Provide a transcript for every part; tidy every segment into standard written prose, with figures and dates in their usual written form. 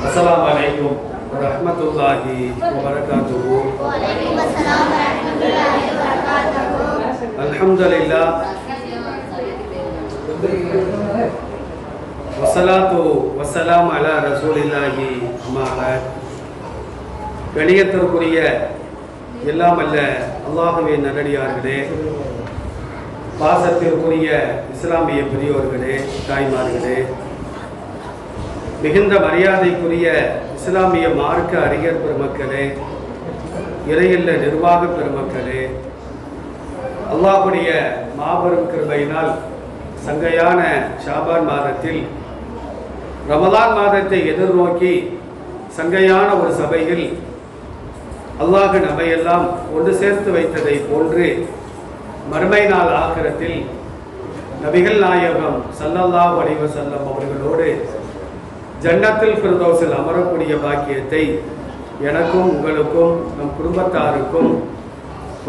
Assalamualaikum warahmatullahi wabarakatuh. Waalaikumsalam warahmatullahi wabarakatuh. Alhamdulillah. Wassalatu wassalamu ala rasulillahi amma ba'd. கணியத்திற்குரிய எல்லாம் அல்ல அல்லாஹ்வின் நல்லடியார்களே, பாசத்திற்குரிய இஸ்லாமிய பெரியோர்களே, தாய்மார்களே, மிகுந்த மரியாதைக்குரிய இஸ்லாமிய மார்க்க அறிஞர் பெருமக்களே, இறையில்ல நிர்வாக பெருமக்களே, அல்லாஹ்வுடைய மாபெரும் கிருபையினால் சங்கையான ஷாபான் மாதத்தில் ரமலான் மாதத்தை எதிர்நோக்கி சங்கையான ஒரு சபையில் அல்லாஹ் நம்மையெல்லாம் ஒன்று சேர்த்து வைத்ததை போன்று மறுமை நாள் ஆக்கிரத்தில் நபிகள் நாயகம் ஸல்லல்லாஹு அலைஹி வஸல்லம் அவர்களோடு ஜன்னத்துல் ஃபிர்தௌஸில் அமரக்கூடிய பாக்கியத்தை எனக்கும் உங்களுக்கும் நம் குடும்பத்தாருக்கும்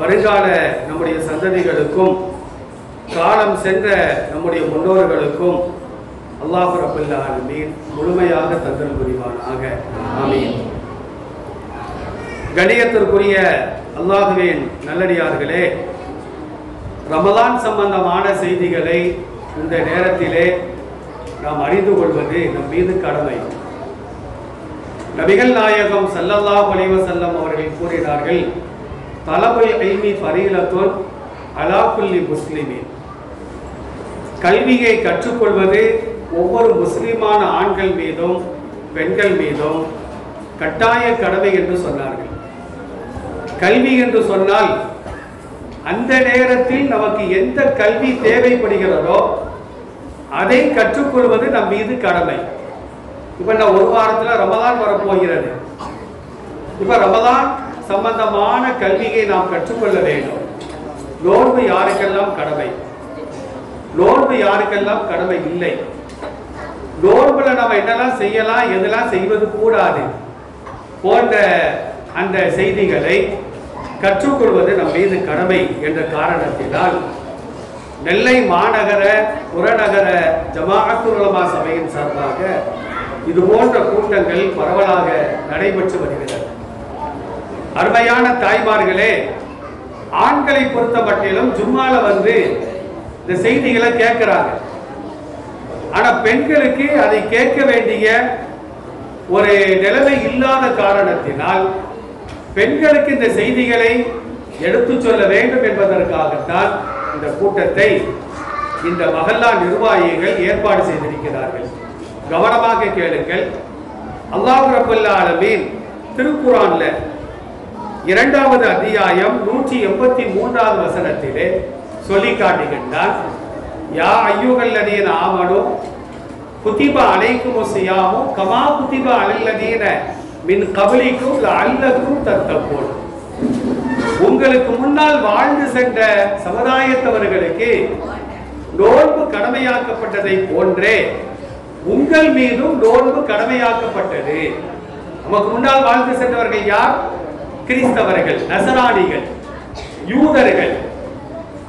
வருங்கால நம்முடைய சந்ததிகளுக்கும் காலம் சென்ற நம்முடைய முன்னோர்களுக்கும் அல்லாஹ் ரப்பல் ஆலமீன் முழுமையாக தந்தல் புரிவானாக. ஆமீன். கணியத்திற்குரிய அல்லாஹ்வின் நல்லடியார்களே, ரமலான் சம்பந்தமான செய்திகளை இந்த நேரத்திலே நாம் அறிந்து கொள்வது நம் மீது கடமை. நபிகள் நாயகம் ஸல்லல்லாஹு அலைஹி வஸல்லம் அவர்கள் கூறினார்கள், தலபுல் இல்மி ஃபரீலத்துன் அலா குல்லி முஸ்லிமின். கல்வியை கற்றுக்கொள்வது ஒவ்வொரு முஸ்லிமான ஆண்கள் மீதும் பெண்கள் மீதும் கட்டாய கடமை என்று சொன்னார்கள். கல்வி என்று சொன்னால் அந்த நேரத்தில் நமக்கு எந்த கல்வி தேவைப்படுகிறதோ அதை கற்றுக்கொள்வது நம் மீது கடமை. இப்ப நான் ஒரு வாரத்தில் ரமலான் வரப்போகிறது. இப்ப ரமலான் சம்பந்தமான கல்வியை நாம் கற்றுக்கொள்ள வேண்டும். நோன்பு யாருக்கெல்லாம் கடமை? நோன்பு யாருக்கெல்லாம் கடமை இல்லை? நோன்புல நம்ம என்னெல்லாம் செய்யலாம், எதெல்லாம் செய்வது கூடாது போன்ற அந்த செய்திகளை கற்றுக்கொள்வது நம் மீது கடமை என்ற காரணத்தினால் நெல்லை மாநகர புறநகர ஜமாஅத்துல் உலமா சபையின் சார்பாக இது போன்ற கூட்டங்கள் பரவலாக நடைபெற்று வருகிறது. அருமையான தாய்மார்களே, ஆண்களை பொறுத்த மட்டிலும் ஜும்மால வந்து இந்த செய்திகளை கேட்கிறாங்க. ஆனா பெண்களுக்கு அதை கேட்க வேண்டிய ஒரு நிலைமை இல்லாத காரணத்தினால் பெண்களுக்கு இந்த செய்திகளை எடுத்து சொல்ல வேண்டும் என்பதற்காகத்தான் இந்த கூட்டத்தை இந்த மஹல்லா நிர்வாகிகள் ஏற்பாடு செய்திருக்கிறார்கள். கவனமாக கேளுங்கள். அல்லாஹ் ரப்பல் ஆலமீன் திருக்குர்ஆன்ல 2வது அத்தியாயம் 183வது வசனத்திலே சொல்லி காட்டுகின்றார், யா அய்யுஹல்லதீன ஆமனு குதிப அலைக்குமுஸ் ஸியாமு கமா குதிப அலல்லதீன மின் கப்லிக்கும் லஅல்லக்கும் தத்தகூன். உங்களுக்கு முன்னால் வாழ்ந்து சென்ற சமுதாயத்தவர்களுக்கு நோன்பு கடமையாக்கப்பட்டதை போன்றே உங்கள் மீதும் நோன்பு கடமையாக்கப்பட்டது. நமக்கு முன்னால் வாழ்ந்து சென்றவர்கள் யார்? கிறிஸ்தவர்கள், நசராணிகள், யூதர்கள்.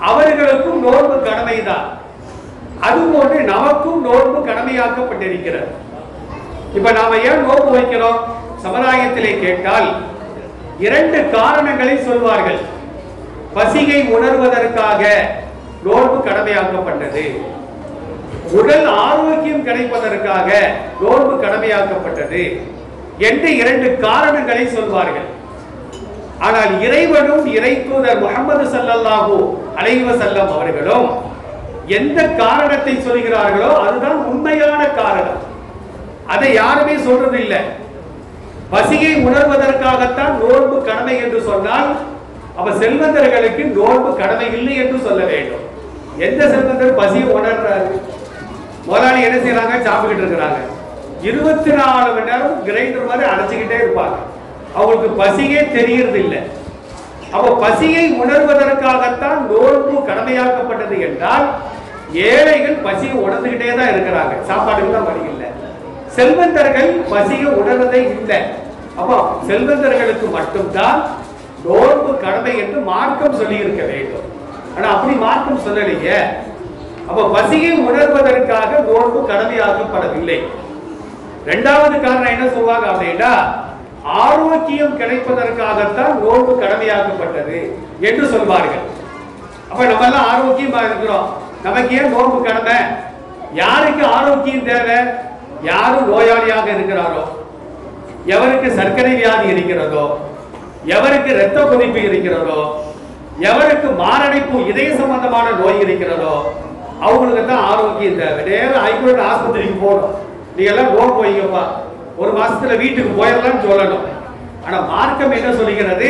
அவர்களுக்கும் நோன்பு கடமைதான். அதுபோன்று நமக்கும் நோன்பு கடமையாக்கப்பட்டிருக்கிறது. இப்ப நாம ஏன் நோன்பு வைக்கிறோம் சமுதாயத்திலே கேட்டால் 2 காரணங்களை சொல்வார்கள். பசியை உணர்வதற்காக நோன்பு கடமையாக்கப்பட்டது, உடல் ஆரோக்கியம் கிடைப்பதற்காக நோன்பு கடமையாக்கப்பட்டது என்று 2 காரணங்களை சொல்வார்கள். ஆனால் இறைவனும் இறை தூதர் முஹம்மது ஸல்லல்லாஹு அலைஹி வஸல்லம் அவர்களும் எந்த காரணத்தை சொல்கிறார்களோ அதுதான் உண்மையான காரணம். அதை யாருமே சொல்றது இல்லை. பசியை உணர்வதற்காகத்தான் நோன்பு கடமை என்று சொன்னால் அப்ப செல்வந்தர்களுக்கு நோன்பு கடமை இல்லை என்று சொல்ல வேண்டும். எந்த செல்வந்தர் பசியை உணர்றாரு? முதலாளி என்ன செய்யறாங்க? சாப்பிட்டுட்டு இருக்கிறாங்க. 24 மணி நேரம் கிரைண்டர் மாதிரி அடைச்சுக்கிட்டே இருப்பாங்க. அவங்களுக்கு பசியே தெரியறது இல்லை. அப்ப பசியை உணர்வதற்காகத்தான் நோன்பு கடமையாக்கப்பட்டது என்றால் ஏழைகள் பசியை உணர்ந்துகிட்டே தான் இருக்கிறாங்க, சாப்பாடுக்கு தான் வழி இல்லை. செல்வந்தர்கள் பசியை உணர்வதே இல்லை. அப்போ செல்வந்தர்களுக்கு மட்டும்தான் நோன்பு கடமை என்று மார்க்கம் சொல்லி இருக்க வேண்டும். ஆனா அப்படி மார்க்கம் சொல்லலையே. அப்ப பசியை உணர்வதற்காக நோன்பு கடமையாக்கப்படவில்லை. இரண்டாவது காரணம் என்ன சொல்வாங்க? அப்படின்னா ஆரோக்கியம் கிடைப்பதற்காகத்தான் நோன்பு கடமையாக்கப்பட்டது என்று சொல்வார்கள். அப்ப நம்ம எல்லாம் ஆரோக்கியமா இருக்கிறோம், நமக்கு ஏன் நோன்பு கடமை? யாருக்கு ஆரோக்கியம் தேவை? யாரும் நோயாளியாக இருக்கிறாரோ, எவருக்கு சர்க்கரை வியாதி இருக்கிறதோ, எவருக்கு இரத்த கொதிப்பு இருக்கிறதோ, எவருக்கு மாரடைப்பு இதய சம்பந்தமான நோய் இருக்கிறதோ, அவங்களுக்கு தான் ஆரோக்கியம் தேவை. நேரம் ஐக்குள்ள ஆஸ்பத்திரிக்கு போகணும், நீங்க எல்லாம் நோன்பு வைங்கப்பா, ஒரு மாசத்துல வீட்டுக்கு போயிடலாம்னு சொல்லணும். ஆனா மார்க்கம் என்ன சொல்லுகிறது?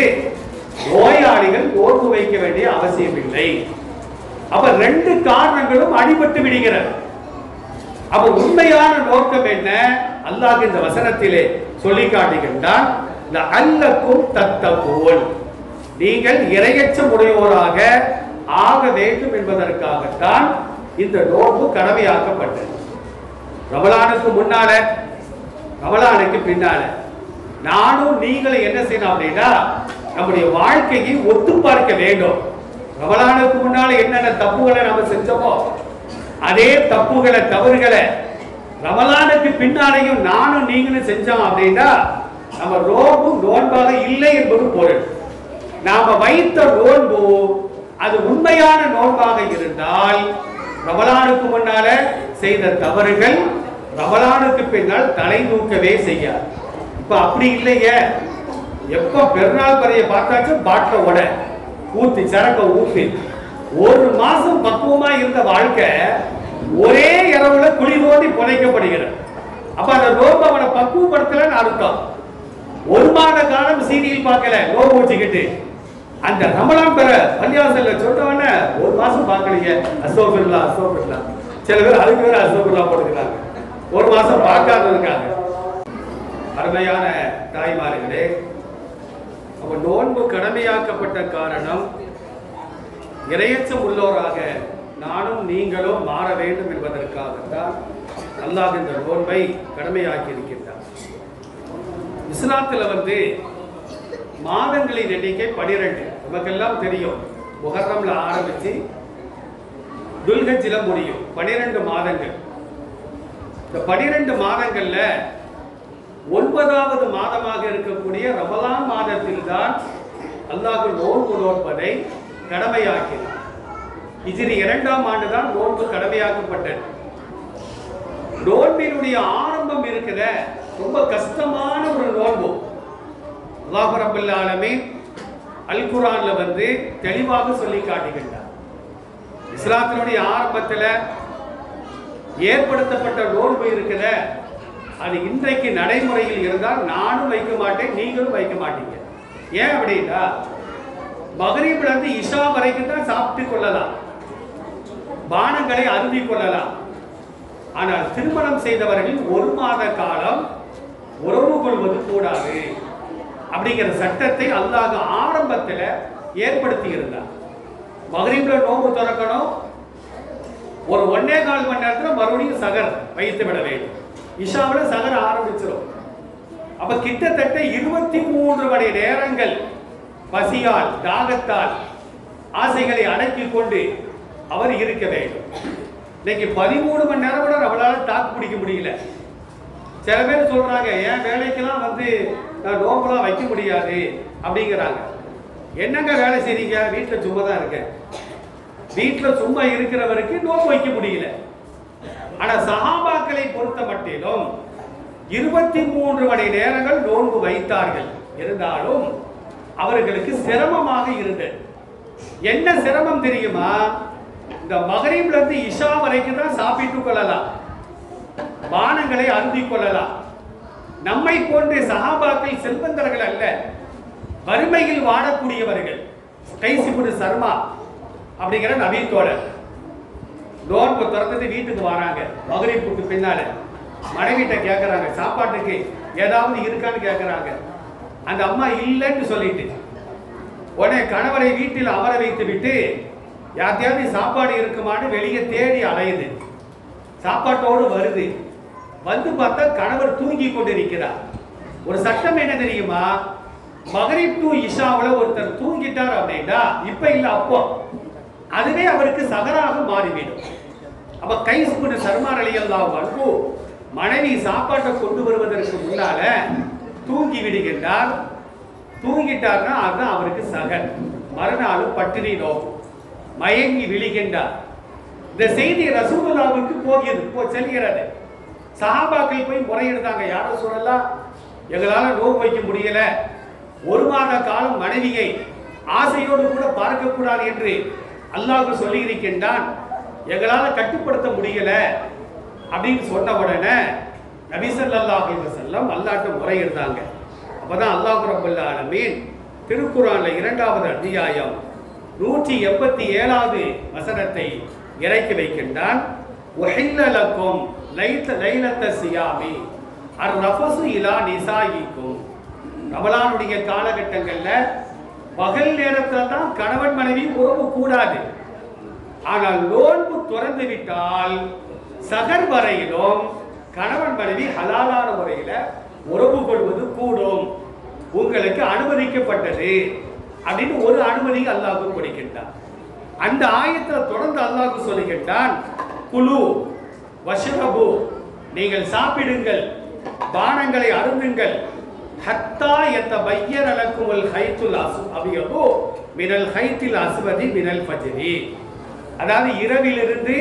நோயாளிகள் நோன்பு வைக்க வேண்டிய அவசியம் இல்லை. அப்ப ரெண்டு காரணங்களும் அடிபட்டு விடுகிறது. அப்ப உண்மையான நோக்கம் என்ன? அல்லாஹ் இந்த வசனத்திலே சொல்லி காட்டுகின்றான், லஅல்லக்கும் தத்தகூன், நீங்கள் இறையச்சம் உடையோராக ஆக வேண்டும் என்பதற்காகத்தான் இந்த நோன்பு கடமையாக்கப்பட்டது. ரமலானுக்கு முன்னால, ரமலானுக்கு பின்னால நானும் நீங்களும் என்ன செய்யணும் அப்படின்னா, நம்முடைய வாழ்க்கையை ஒத்து பார்க்க வேண்டும். ரமலானுக்கு முன்னால என்னென்ன தப்புகளை நம்ம செஞ்சோமோ அதே தப்புகளை தவறுகளை ரமலானுக்கு பின்னாலையும் நானும் நீங்களும் செஞ்சோம் அப்படின்னா நம்ம நோன்பு நோன்பாக இல்லை என்பது பொருள். நாம வைத்த நோன்பு அது உண்மையான நோன்பாக இருந்தால் ரமலானுக்கு முன்னால செய்த தவறுகள் ரமலானுக்கு பின்னால் தலை தூக்கவே செய்யாது. இப்ப அப்படி இல்லையே, எப்ப பெருநாள் பறைய பார்த்தாச்சும் பாட்டில உட ஊத்தி சரக்க ஊத்தி ஒரு மாசம் பக்குவமா இருந்த வாழ்க்கை ஒரே இரவுல குழி தோண்டி புதைக்கப்படுகிறது. அப்ப அந்த நோன்பு அவனை பக்குவப்படுத்தலன்னு அர்த்தம். ஒரு மாத காலம் சீரியல் பார்க்கல, நோன்பு வச்சுக்கிட்டு அந்த ரமலான் பெற பள்ளிவாசல்ல சொன்னவன ஒரு மாசம் பார்க்கலீங்க, அஸ்தோபில்லா அஸ்தோபில்லா. சில பேர் அதுக்கு வேற அஸ்தோபில்லா போட்டுக்கிறாங்க, ஒரு மாசம் பார்க்காத இருக்காங்க. அருமையான தாய்மார்களே, அப்ப நோன்பு கடமையாக்கப்பட்ட காரணம் இறையச்சம் உள்ளோராக நானும் நீங்களும் மாற வேண்டும் என்பதற்காகத்தான் அல்லாஹ் இந்த நோன்பை கடமையாக்கி இருக்கின்றார். இஸ்லாத்துல மாதங்களின் எண்ணிக்கை 12. நமக்கெல்லாம் தெரியும், முஹர்ரம்ல ஆரம்பிச்சு துல்ஹஜ்ல முடியும் 12 மாதங்கள். இந்த 12 மாதங்கள்ல 9வது மாதமாக இருக்கக்கூடிய ரமலான் மாதத்தில் தான் அல்லாஹ் நோன்பு நோற்பதை கடமையாக்கினார். ஹிஜ்ரி 2ஆம் ஆண்டு தான் நோன்பு கடமையாக்கப்பட்டது. நோன்பினுடைய ஆரம்பம் இருக்கிற ரொம்ப கஷ்டமான ஒரு நோன்பு. அல்லாஹ் ரப்பல் ஆலமீன் அல் குர்ஆன்ல தெளிவாக சொல்லி காட்டுகின்றார். இஸ்லாத்தினுடைய ஆரம்பத்தில் ஏற்படுத்தப்பட்ட நோன்பு இருக்கிற அது இன்றைக்கு நடைமுறையில் இருந்தால் நானும் வைக்க மாட்டேன், நீங்களும் வைக்க மாட்டீங்க. ஏன் அப்படின்னா மகரிப்ல இருந்து இஷா வரைக்கும் தான் சாப்பிட்டு கொள்ளலாம், பானங்களை அருந்திக் கொள்ளலாம். ஆனால் திருமணம் செய்தவர்கள் 1 மாத காலம் உறவு கொள்வது கூடாது அப்படிங்கிற சட்டத்தை அல்லாஹ் ஆரம்பத்தில் ஏற்படுத்தி இருந்தார். மகரிப்ல நோன்பு திறக்கணும், ஒரு 1.25 மணி நேரத்தில் மறுபடியும் சகர் வைத்து விட வேண்டும். இஷாவில் சகர் ஆரம்பிச்சிடும். அப்ப கிட்டத்தட்ட 23 மணி நேரங்கள் பசியால் தாகத்தால் ஆசைகளை அடக்கி கொண்டு அவர் இருக்க வேண்டும். இன்னைக்கு 13 மணி நேரம் கூட அவளால் தாக்கு பிடிக்க முடியல. சில பேர் சொல்றாங்க, என் வேலைக்கெல்லாம் நான் நோம்பெல்லாம் வைக்க முடியாது அப்படிங்கிறாங்க. என்னங்க வேலை செய்றீங்க? வீட்டில் சும்மா தான் இருக்கேன். வீட்டில் சும்மா இருக்கிறவருக்கு நோம்பு வைக்க முடியல. ஆனா சஹாபாக்களை பொறுத்த மட்டிலும் 23 மணி நேரங்கள் நோன்பு வைத்தார்கள். இருந்தாலும் அவர்களுக்கு சிரமமாக இருந்தது. என்ன சிரமம் தெரியுமா? இந்த மகரிப்ல இருந்து இஷா வரைக்கும் தான் சாப்பிட்டுக் கொள்ளலாம், பானங்களை அருந்திக் கொள்ளலாம். நம்மை போன்ற சஹாபாக்கள் செல்வந்தர்கள் அல்ல, வறுமையில் வாழக்கூடியவர்கள். கைசிபுடு சர்மா அப்படிங்கிற நபீத்தோழர் நோன்பு திறந்துட்டு வீட்டுக்கு வராங்க. மகரிப்புக்கு பின்னால மனைவிட்ட கேட்கறாங்க, சாப்பாட்டுக்கு ஏதாவது இருக்கான்னு கேட்கறாங்க. அந்த அம்மா இல்லைன்னு சொல்லிட்டு உடனே கணவரை வீட்டில் அமர வைத்து விட்டு யார்த்தையாவது சாப்பாடு இருக்குமான்னு வெளியே தேடி அலையுது. சாப்பாட்டோடு வருது. பார்த்தா கணவர் தூங்கி கொண்டிருக்கிறார். ஒரு சட்டம் என்ன தெரியுமா? மகரிப் டு இஷாவில் ஒருத்தர் தூங்கிட்டார் அப்படின்னா இப்ப இல்ல அப்போ அதுவே அவருக்கு சகராக மாறிவிடும். அப்ப கைஸ்புடு சர்மா ரலியல்லாஹு அன்ஹு மனைவி சாப்பாட்டை கொண்டு வருவதற்கு முன்னால தூங்கி விடுகின்றார். தூங்கிட்டார்னா அதுதான் அவருக்கு சகர். மறுநாளும் பட்டினி நோக்கும். மயங்கி விழுகின்றார். இந்த செய்தி ரசூலுல்லாஹ்வுக்கு செல்கிறது. சஹாபாக்கள் போய் முறையிடுறாங்க, யார சொல்லலாம், எங்களால நோன்பு வைக்க முடியல, ஒரு மாத காலம் மனைவியை ஆசையோடு கூட பார்க்க கூடாது என்று அல்லாஹ் சொல்லி இருக்கின்றான், எங்களால கட்டுப்படுத்த முடியல அப்படின்னு சொன்ன உடனே நபி ஸல்லல்லாஹு அலைஹி வஸல்லம் அல்லாஹ்ட்ட முறையிடுறாங்க. அப்பதான் அல்லாஹ் ரப்பல் ஆலமீன் திருக்குர்ஆன்ல 2வது அத்தியாயம் 187வது வசனத்தை இறக்கி வைக்கின்றான். உஹில்ல லக்கும் லைலத்த சியாமி அர்ரஃபஸு இலா நிசாயிக்கும். ரமலானுடைய காலகட்டங்கள்ல பகல் நேரத்துல தான் கணவன் மனைவி உறவு கூடாது. ஆனால் நோன்பு துறந்து விட்டால் சகர் வரையிலும் கணவன் மனைவி ஹலாலான முறையில உறவு கொள்வது கூடும், உங்களுக்கு அனுமதிக்கப்பட்டது அப்படின்னு ஒரு அனுமதி அல்லாஹ் கொடுக்கின்றான். அந்த ஆயத்தில் தொடர்ந்து அல்லாஹ் சொல்லுகின்றான், குலு வஷ்ரபு, நீங்கள் சாப்பிடுங்கள், பானங்களை அருந்துங்கள், ஹத்தா யத்தபய்யன லக்குமுல் ஹைத்துல் அஸ்வது மினல் ஹைத்தில் அஸ்வதி மினல் ஃபஜ்ரி. அதாவது இரவிலிருந்து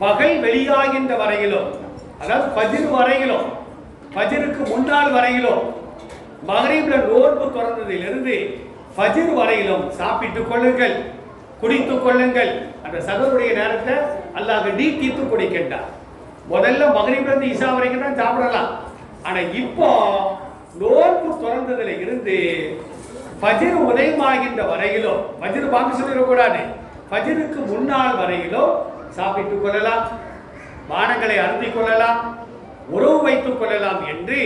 பகல் வெளியாகின்ற வரையிலும், அதாவது ஃபஜ்ர் வரையிலும், ஃபஜ்ருக்கு முன்னால் வரையிலும், மகரிப்ல நோன்பு திறந்ததிலிருந்து ஃபஜ்ர் வரையிலும் சாப்பிட்டுக் கொள்ளுங்கள், குடித்துக் கொள்ளுங்கள். அந்த சகருடைய நேரத்தை அல்லாஹ் நீட்டித்து கொடுக்கின்றார். முதல்ல மகரிப்ல இருந்து இஷா வரைக்கும் தான் சாப்பிடலாம். ஆனா இப்போ நோன்பு திறந்ததுல இருந்து ஃபஜ்ர் உதயமாகின்ற வரையிலும், ஃபஜ்ர் பாங்கு சொல்லிடக்கூடாது, ஃபஜ்ருக்கு முன்னால் வரையிலும் சாப்பிட்டுக் கொள்ளலாம், பானங்களை அருந்திக் கொள்ளலாம், உறவு வைத்துக் கொள்ளலாம் என்று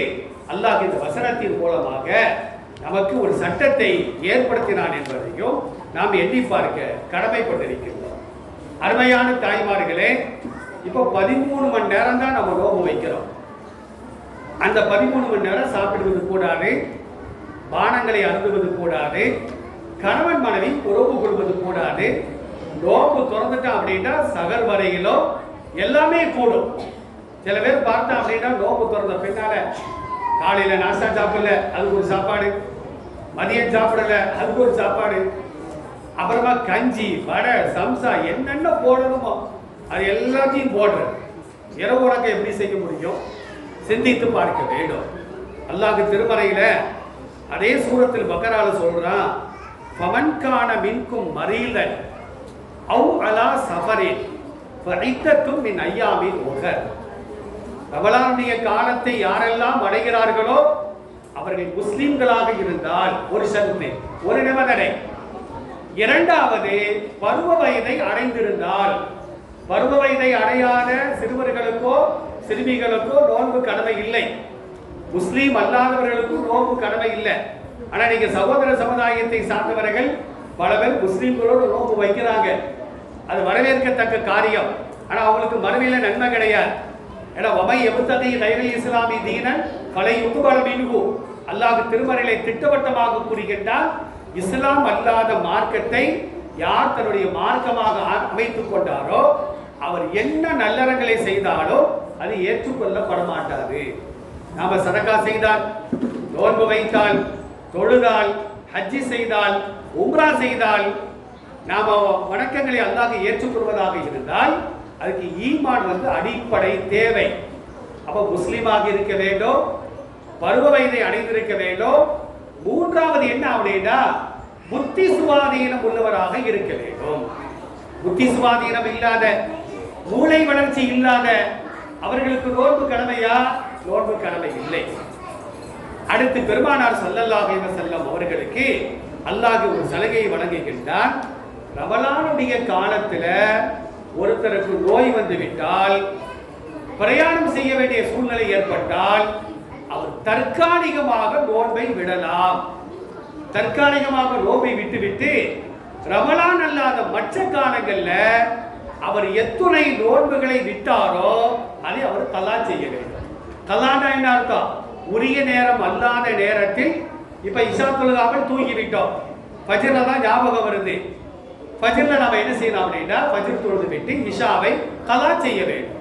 அல்லாஹ் இந்த வசனத்தின் மூலமாக நமக்கு ஒரு சட்டத்தை ஏற்படுத்தினான் என்பதையும் நாம் எண்ணி பார்க்க கடமைப்பட்டிருக்கின்றோம். அருமையான தாய்மார்களே, இப்போ 13 மணி நேரம் தான் நம்ம நோன்பு வைக்கிறோம். அந்த 13 மணி நேரம் சாப்பிடுவது கூடாது, பானங்களை அருந்துவது கூடாது, கணவன் மனைவி உறவு கொள்வது கூடாது. நோன்பு திறந்துட்டோம் அப்படின்னா சகர் வரையிலும் எல்லாமே கூடும். சில பேர் பார்த்தா அப்படின்னா நோன்பு திறந்த பின்னால காலையில நாஸ்டா சாப்பிடல, அதுக்கு ஒரு சாப்பாடு, மதியம் சாப்பிடல, அதுக்கு ஒரு சாப்பாடு, அப்புறமா கஞ்சி, வடை, சம்சா, என்னென்ன போடணுமோ அது எல்லாத்தையும் போடுறது. இரவு உறக்கம் எப்படி செய்ய முடியும்? சிந்தித்து பார்க்க வேண்டும். அல்லாஹ் திருமறையில அதே சூரத்தில் பக்கரால சொல்றான், ஃபமன்கான மின்கும் மரீலன் அவ் அலா சஃபரின் ஃபஇத்தத்தும் மின் ஐயாமின் உகர். ரமலானுடைய காலத்தை யாரெல்லாம் அடைகிறார்களோ அவர்கள் முஸ்லிம்களாக இருந்தால் ஒரு சர்த்தை, ஒரு நிபந்தனை. இரண்டாவது, பருவ வயதை அடைந்திருந்தால். பருவ வயதை அடையாத சிறுவர்களுக்கோ சிறுமிகளுக்கோ நோன்பு கடமை இல்லை. முஸ்லீம் அல்லாதவர்களுக்கும் நோன்பு கடமை இல்லை. ஆனா நீங்க சகோதர சமுதாயத்தை சார்ந்தவர்கள் பல பேர் முஸ்லீம்களோடு நோன்பு வைக்கிறாங்க, அது வரவேற்கத்தக்க காரியம். ஆனா அவங்களுக்கு மறுமையில நன்மை கிடையாது. ஏன்னா வமை எபுத்தகை கைரல் இஸ்லாமி தீனன் கலை உத்துபல மீன்கு அல்லாஹ் திருமறையிலே திட்டவட்டமாக கூறுகின்றார், இஸ்லாம் அல்லாத மார்க்கத்தை யார் தன்னுடைய மார்க்கமாக அமைத்துக் கொண்டாரோ அவர் என்ன நல்லறங்களை செய்தாலோ அது ஏற்றுக்கொள்ளப்பட மாட்டாது. நாம சதகா செய்தால், நோன்பு வைத்தால், தொழுதால், ஹஜ்ஜி செய்தால், உம்ரா செய்தால், நாம வணக்கங்களை அல்லாஹ் ஏற்றுக்கொள்வதாக இருந்தால் அதுக்கு ஈமான் அடிப்படை தேவை. அப்ப முஸ்லீமாக இருக்க வேண்டும், பருவ வயதை அடைந்திருக்க வேண்டும். மூன்றாவது என்ன அப்படின்னா புத்தி சுவாதீனம் உள்ளவராக இருக்க வேண்டும். புத்தி சுவாதீனம் இல்லாத, மூளை வளர்ச்சி இல்லாத அவர்களுக்கு நோன்பு கடமையா? நோன்பு கடமை இல்லை. அடுத்து பெருமானார் ஸல்லல்லாஹு அலைஹி வஸல்லம் அவர்களுக்கு அல்லாஹ் ஒரு சலுகையை வழங்குகின்றான். ரமலானுடைய காலத்துல ஒருத்தருக்கு நோய் வந்து விட்டால், பிரயாணம் செய்ய வேண்டிய சூழ்நிலை ஏற்பட்டால் அவர் தற்காலிகமாக நோன்பை விடலாம். தற்காலிகமாக நோன்பை விட்டுவிட்டு ரமலான் அல்லாத மற்ற காலங்கள்ல அவர் எத்துணை நோன்புகளை விட்டாரோ அதை அவர் கலா செய்ய வேண்டும். கலானா என்ன அர்த்தம்? உரிய நேரம் அல்லாத நேரத்தில், இப்ப இஷா தொழுகாமல் தூங்கி விட்டோம், ஃபஜ்ர்ல தான் ஞாபகம் வருது, ஃபஜ்ர்ல நாம என்ன செய்யலாம் அப்படின்னா ஃபஜ்ர் தொழுது விட்டு இஷாவை கலா செய்ய வேண்டும்.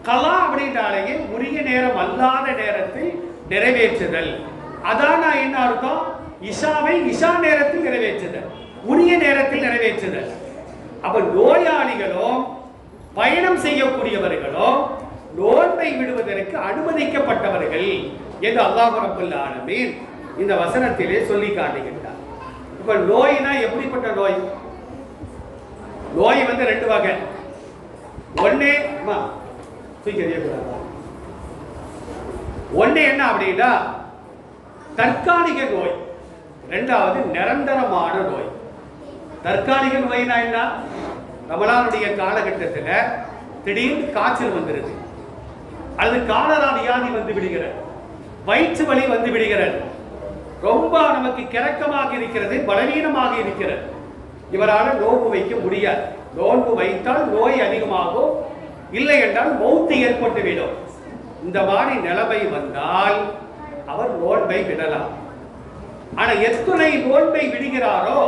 கலா அப்படின்றாலே உரிய நேரம் அல்லாத நேரத்தில் நிறைவேற்றுதல். அதானா என்ன அர்த்தம்? இஷாவை இஷா நேரத்தில் நிறைவேற்றுதல், உரிய நேரத்தில் நிறைவேற்றுதல். அப்ப நோயாளிகளும் பயணம் செய்யக்கூடியவர்களும் நோன்பை விடுவதற்கு அனுமதிக்கப்பட்டவர்கள் என்று அல்லாஹ் ரப்பல் ஆலமீன் இந்த வசனத்திலே சொல்லி காட்டுகின்றார். இப்ப நோய்னா எப்படிப்பட்ட நோய்? நோய் வந்து ரெண்டு வகை. ஒண்ணு ஒண்ணு என்ன அப்படின்னா தற்காலிக நோய், இரண்டாவது நிரந்தரமான நோய். தற்காலிக நோய்னா என்ன? ரமலானுடைய காலகட்டத்தில் திடீர்னு காய்ச்சல் வந்துருது, அல்லது காலரா வியாதி வந்து விடுகிறது, வயிற்று வலி வந்து விடுகிறது, ரொம்ப நமக்கு கிறக்கமாக இருக்கிறது, பலவீனமாக இருக்கிறது, இவரால் நோன்பு வைக்க முடியாது. நோன்பு வைத்தால் நோய் அதிகமாகும், இல்லை என்றால் மௌத்து ஏற்பட்டுவிடும். இந்த மாதிரி நிலைமை வந்தால் அவர் நோன்பை விடலாம். ஆனா எத்துணை நோன்பை விடுகிறாரோ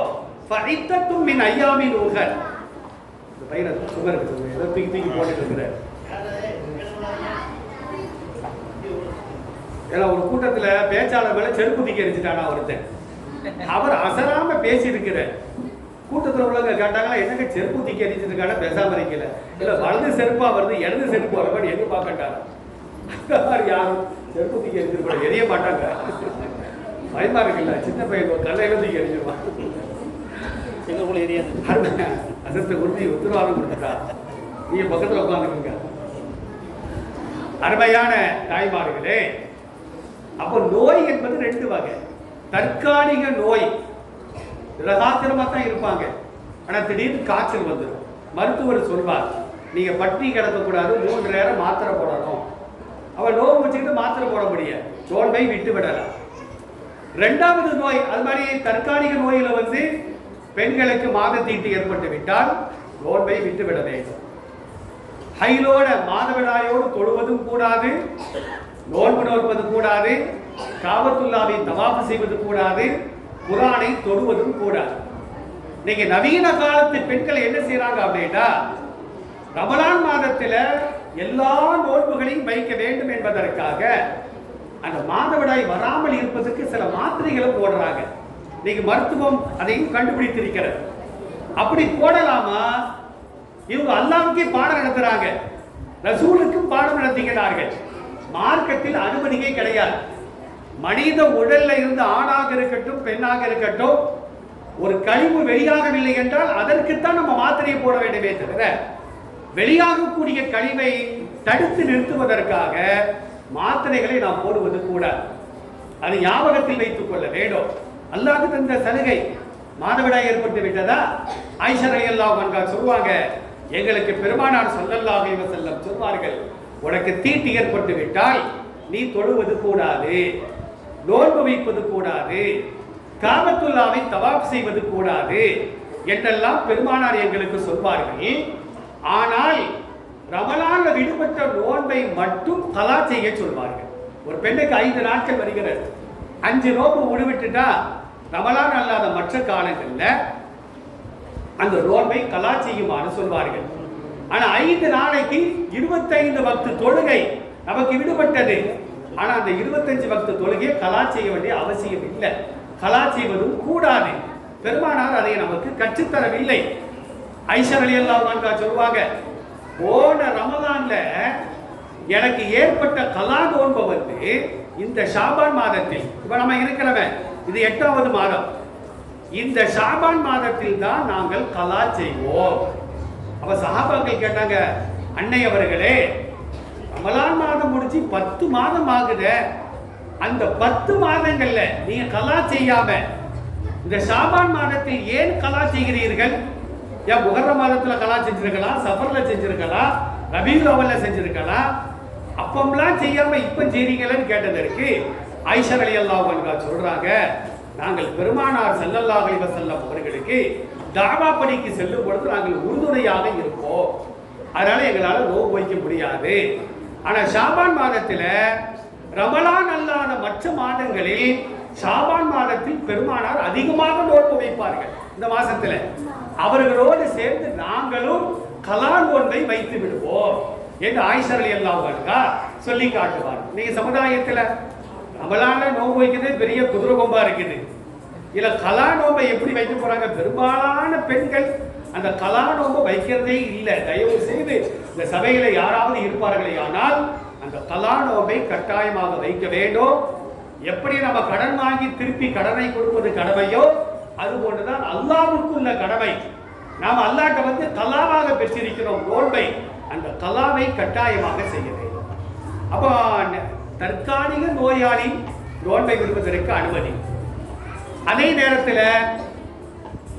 ஃபஇத்தத்தும் மின் அய்யாமின் உஹர். இந்த பையனை சுகர் ஏதோ தூக்கி போட்டுட்டு இருக்கிறார். ஏன்னா ஒரு கூட்டத்துல பேச்சாளர் மேல செருப்பு தூக்கி எரிஞ்சிட்டானா ஒருத்தன். அவர் அசராம பேசி இருக்கிறார். கூட்டத்தில் உள்ளவங்க கேட்டாங்களா, என்னங்க செருப்பு தூக்கி எரிஞ்சிருக்கான பேசாம இருக்கல, இல்ல வலது செருப்பா வருது இடது செருப்பு வரப்ப எங்க பார்க்கட்டாரு. அந்த மாதிரி யாரும் செருப்பு தூக்கி எரிஞ்சிருக்க எரிய மாட்டாங்க. பயமா இருக்குல்ல, சின்ன பையன் கல்லையில தூக்கி எரிஞ்சிருவான். எங்களுக்குள்ள எரியாது. அதற்கு உறுதி உத்தரவாதம் கொடுத்துட்டா நீங்க பக்கத்துல உட்காந்துக்குங்க. அருமையான தாய்மார்களே, அப்போ நோய் என்பது ரெண்டு வகை. தற்காலிக நோய் ரகாத்திரமா தான் இருப்பாங்க, ஆனா திடீர்னு காய்ச்சல் வந்துடும். மருத்துவர் சொல்வார், நீங்க பட்டி கிடக்கக்கூடாது, 3 நேரம் மாத்திரை போடணும். அவன் நோய் வச்சுக்கிட்டு மாத்திரை போட முடியாது, நோன்பை விட்டு விடலாம். ரெண்டாவது நோய், அது மாதிரி தற்காலிக நோயில வந்து பெண்களுக்கு மாதத்தீட்டு ஏற்பட்டு விட்டால் நோன்பை விட்டு விட வேண்டும். ஹைலோட மாதவிடாயோடு தொழுவதும் கூடாது, நோன்பு நோற்பது கூடாது, காபத்துல்லாவை தவாஃப் செய்வது கூடாது, குர்ஆனை தொடுவதும் கூடாது. இன்னைக்கு நவீன காலத்து பெண்கள் என்ன செய்யறாங்க அப்படின்னா, ரமலான் மாதத்துல எல்லா நோன்புகளையும் வைக்க வேண்டும் என்பதற்காக அந்த மாதவிடாய் வராமல் இருப்பதற்கு சில மாத்திரைகளை போடுறாங்க. இன்னைக்கு மருத்துவம் அதையும் கண்டுபிடித்திருக்கிறது. அப்படி போடலாமா? இவங்க அல்லாஹ்வுக்கே பாடம் நடத்துறாங்க, ரசூலுக்கும் பாடம் நடத்துகிறார்கள். மார்க்கத்தில் அனுமதியே கிடையாது. மனித உடல்ல இருந்து ஆணாக இருக்கட்டும் பெண்ணாக இருக்கட்டும், ஒரு கழிவு வெளியாகவில்லை என்றால் அதற்குத்தான் நம்ம மாத்திரையை போட வேண்டுமே தவிர, வெளியாகக்கூடிய கழிவை தடுத்து நிறுத்துவதற்காக மாத்திரைகளை நாம் போடுவது கூடாது. அது ஞாபகத்தில் வைத்துக் கொள்ள வேண்டும். அல்லாஹ் தந்த சலுகை. மாதவிடாய் ஏற்பட்டு விட்டதா, ஆயிஷா ரலியல்லாஹு அன்ஹா சொல்வாங்க, எங்களுக்கு பெருமானார் ஸல்லல்லாஹு அலைஹி வஸல்லம் சொல்வார்கள், உனக்கு தீட்டு ஏற்பட்டு விட்டால் நீ தொழுவது கூடாது, நோன்பு வைப்பது கூடாது, காபத்துல்லாவை தவாஃப் செய்வது கூடாது என்றெல்லாம் பெருமானார் எங்களுக்கு சொல்வார்கள். ஆனால் ரமலான்ல விடுபட்ட நோன்பை மட்டும் கலா செய்ய சொல்வார்கள். ஒரு பெண்ணுக்கு 5 நாட்கள் வருகிறது, 5 நோன்பு விடுவிட்டுட்டா ரமலான் அல்லாத மற்ற காலங்கள்ல அந்த நோன்பை கலா செய்யுமாறு சொல்வார்கள். ஆனா 5 நாளைக்கு 25 வக்து தொழுகை நமக்கு விடுபட்டது. ஆனா அந்த 25 வக்து தொழுகையை கலா செய்ய வேண்டிய அவசியம் இல்லை, கலா செய்வதும் கூடாது. பெருமானார் அதை நமக்கு கற்றுத்தரவில்லை. ஆயிஷா ரலியல்லாஹு அன்ஹா சொல்வாங்க, போன ரமலான்ல எனக்கு ஏற்பட்ட கலா நோன்பை வந்து இந்த ஷாபான் மாதத்தில், இப்ப நம்ம இருக்கிறவ இது 8வது மாதம், இந்த ஷாபான் மாதத்தில் தான் நாங்கள் கலா செய்வோம். அப்ப சஹாபாக்கள் கேட்டாங்க, அன்னை அவர்களே, ரமலான் மாதம் முடிச்சு 10 மாதம் ஆகுது, அந்த 10 மாதங்கள்ல நீங்க கலா செய்யாம இந்த ஷாபான் மாதத்தில் ஏன் கலா செய்கிறீர்கள்? ஏன் முஹர்ரம் மாதத்துல கலா செஞ்சிருக்கலாம், சஃபர்ல செஞ்சிருக்கலாம், ரபீஉல் அவ்வல்ல செஞ்சிருக்கலாம், அப்பம்லாம் செய்யாம இப்ப செய்றீங்களேன்னு கேட்டதற்கு ஆயிஷா ரலியல்லாஹு அன்ஹா சொல்றாங்க, நாங்கள் பெருமானார் ஸல்லல்லாஹு அலைஹி வஸல்லம் அவர்களுக்கு தாவா பணிக்கு செல்லும் பொழுது நாங்கள் உறுதுணையாக இருப்போம், அதனால எங்களால் நோன்பு வைக்க முடியாது. ஆனா ஷாபான் மாதத்துல ரமலான் அல்லாத மற்ற மாதங்களில் ஷாபான் மாதத்தில் பெருமானார் அதிகமாக நோன்பு வைப்பார்கள். இந்த மாசத்துல அவர்களோடு சேர்ந்து நாங்களும் கலா நோன்பை வைத்து விடுவோம் என்று ஆயிஷா ரலியல்லாஹு அன்ஹா சொல்லி காட்டுவார். நீங்க சமுதாயத்துல நம்மளால நோன்பு வைக்கிறது பெரிய குதிரை கொம்பா இருக்குது. இல்ல கலா நோம்பை எப்படி வைக்க போறாங்க? பெரும்பாலான பெண்கள் அந்த கலா நோம்பை வைக்கிறதே இல்லை. தயவு செய்து இந்த சபையில யாராவது இருப்பார்களே ஆனால் அந்த கலா நோம்பை கட்டாயமாக வைக்க வேண்டும். எப்படி நம்ம கடன் வாங்கி திருப்பி கடனை கொடுப்பது கடமையோ அது போன்றுதான் அல்லாஹ்வுக்குள்ள கடமை. நாம் அல்லாஹ்ட்ட வந்து கலாவாக பெற்றிருக்கிறோம் நோன்பை. அந்த கலாவை கட்டாயமாக செய்ய வேண்டும். அப்போ தற்காலிக நோயாளி நோன்பை விடுவதற்கு அனுமதி. அதே நேரத்தில்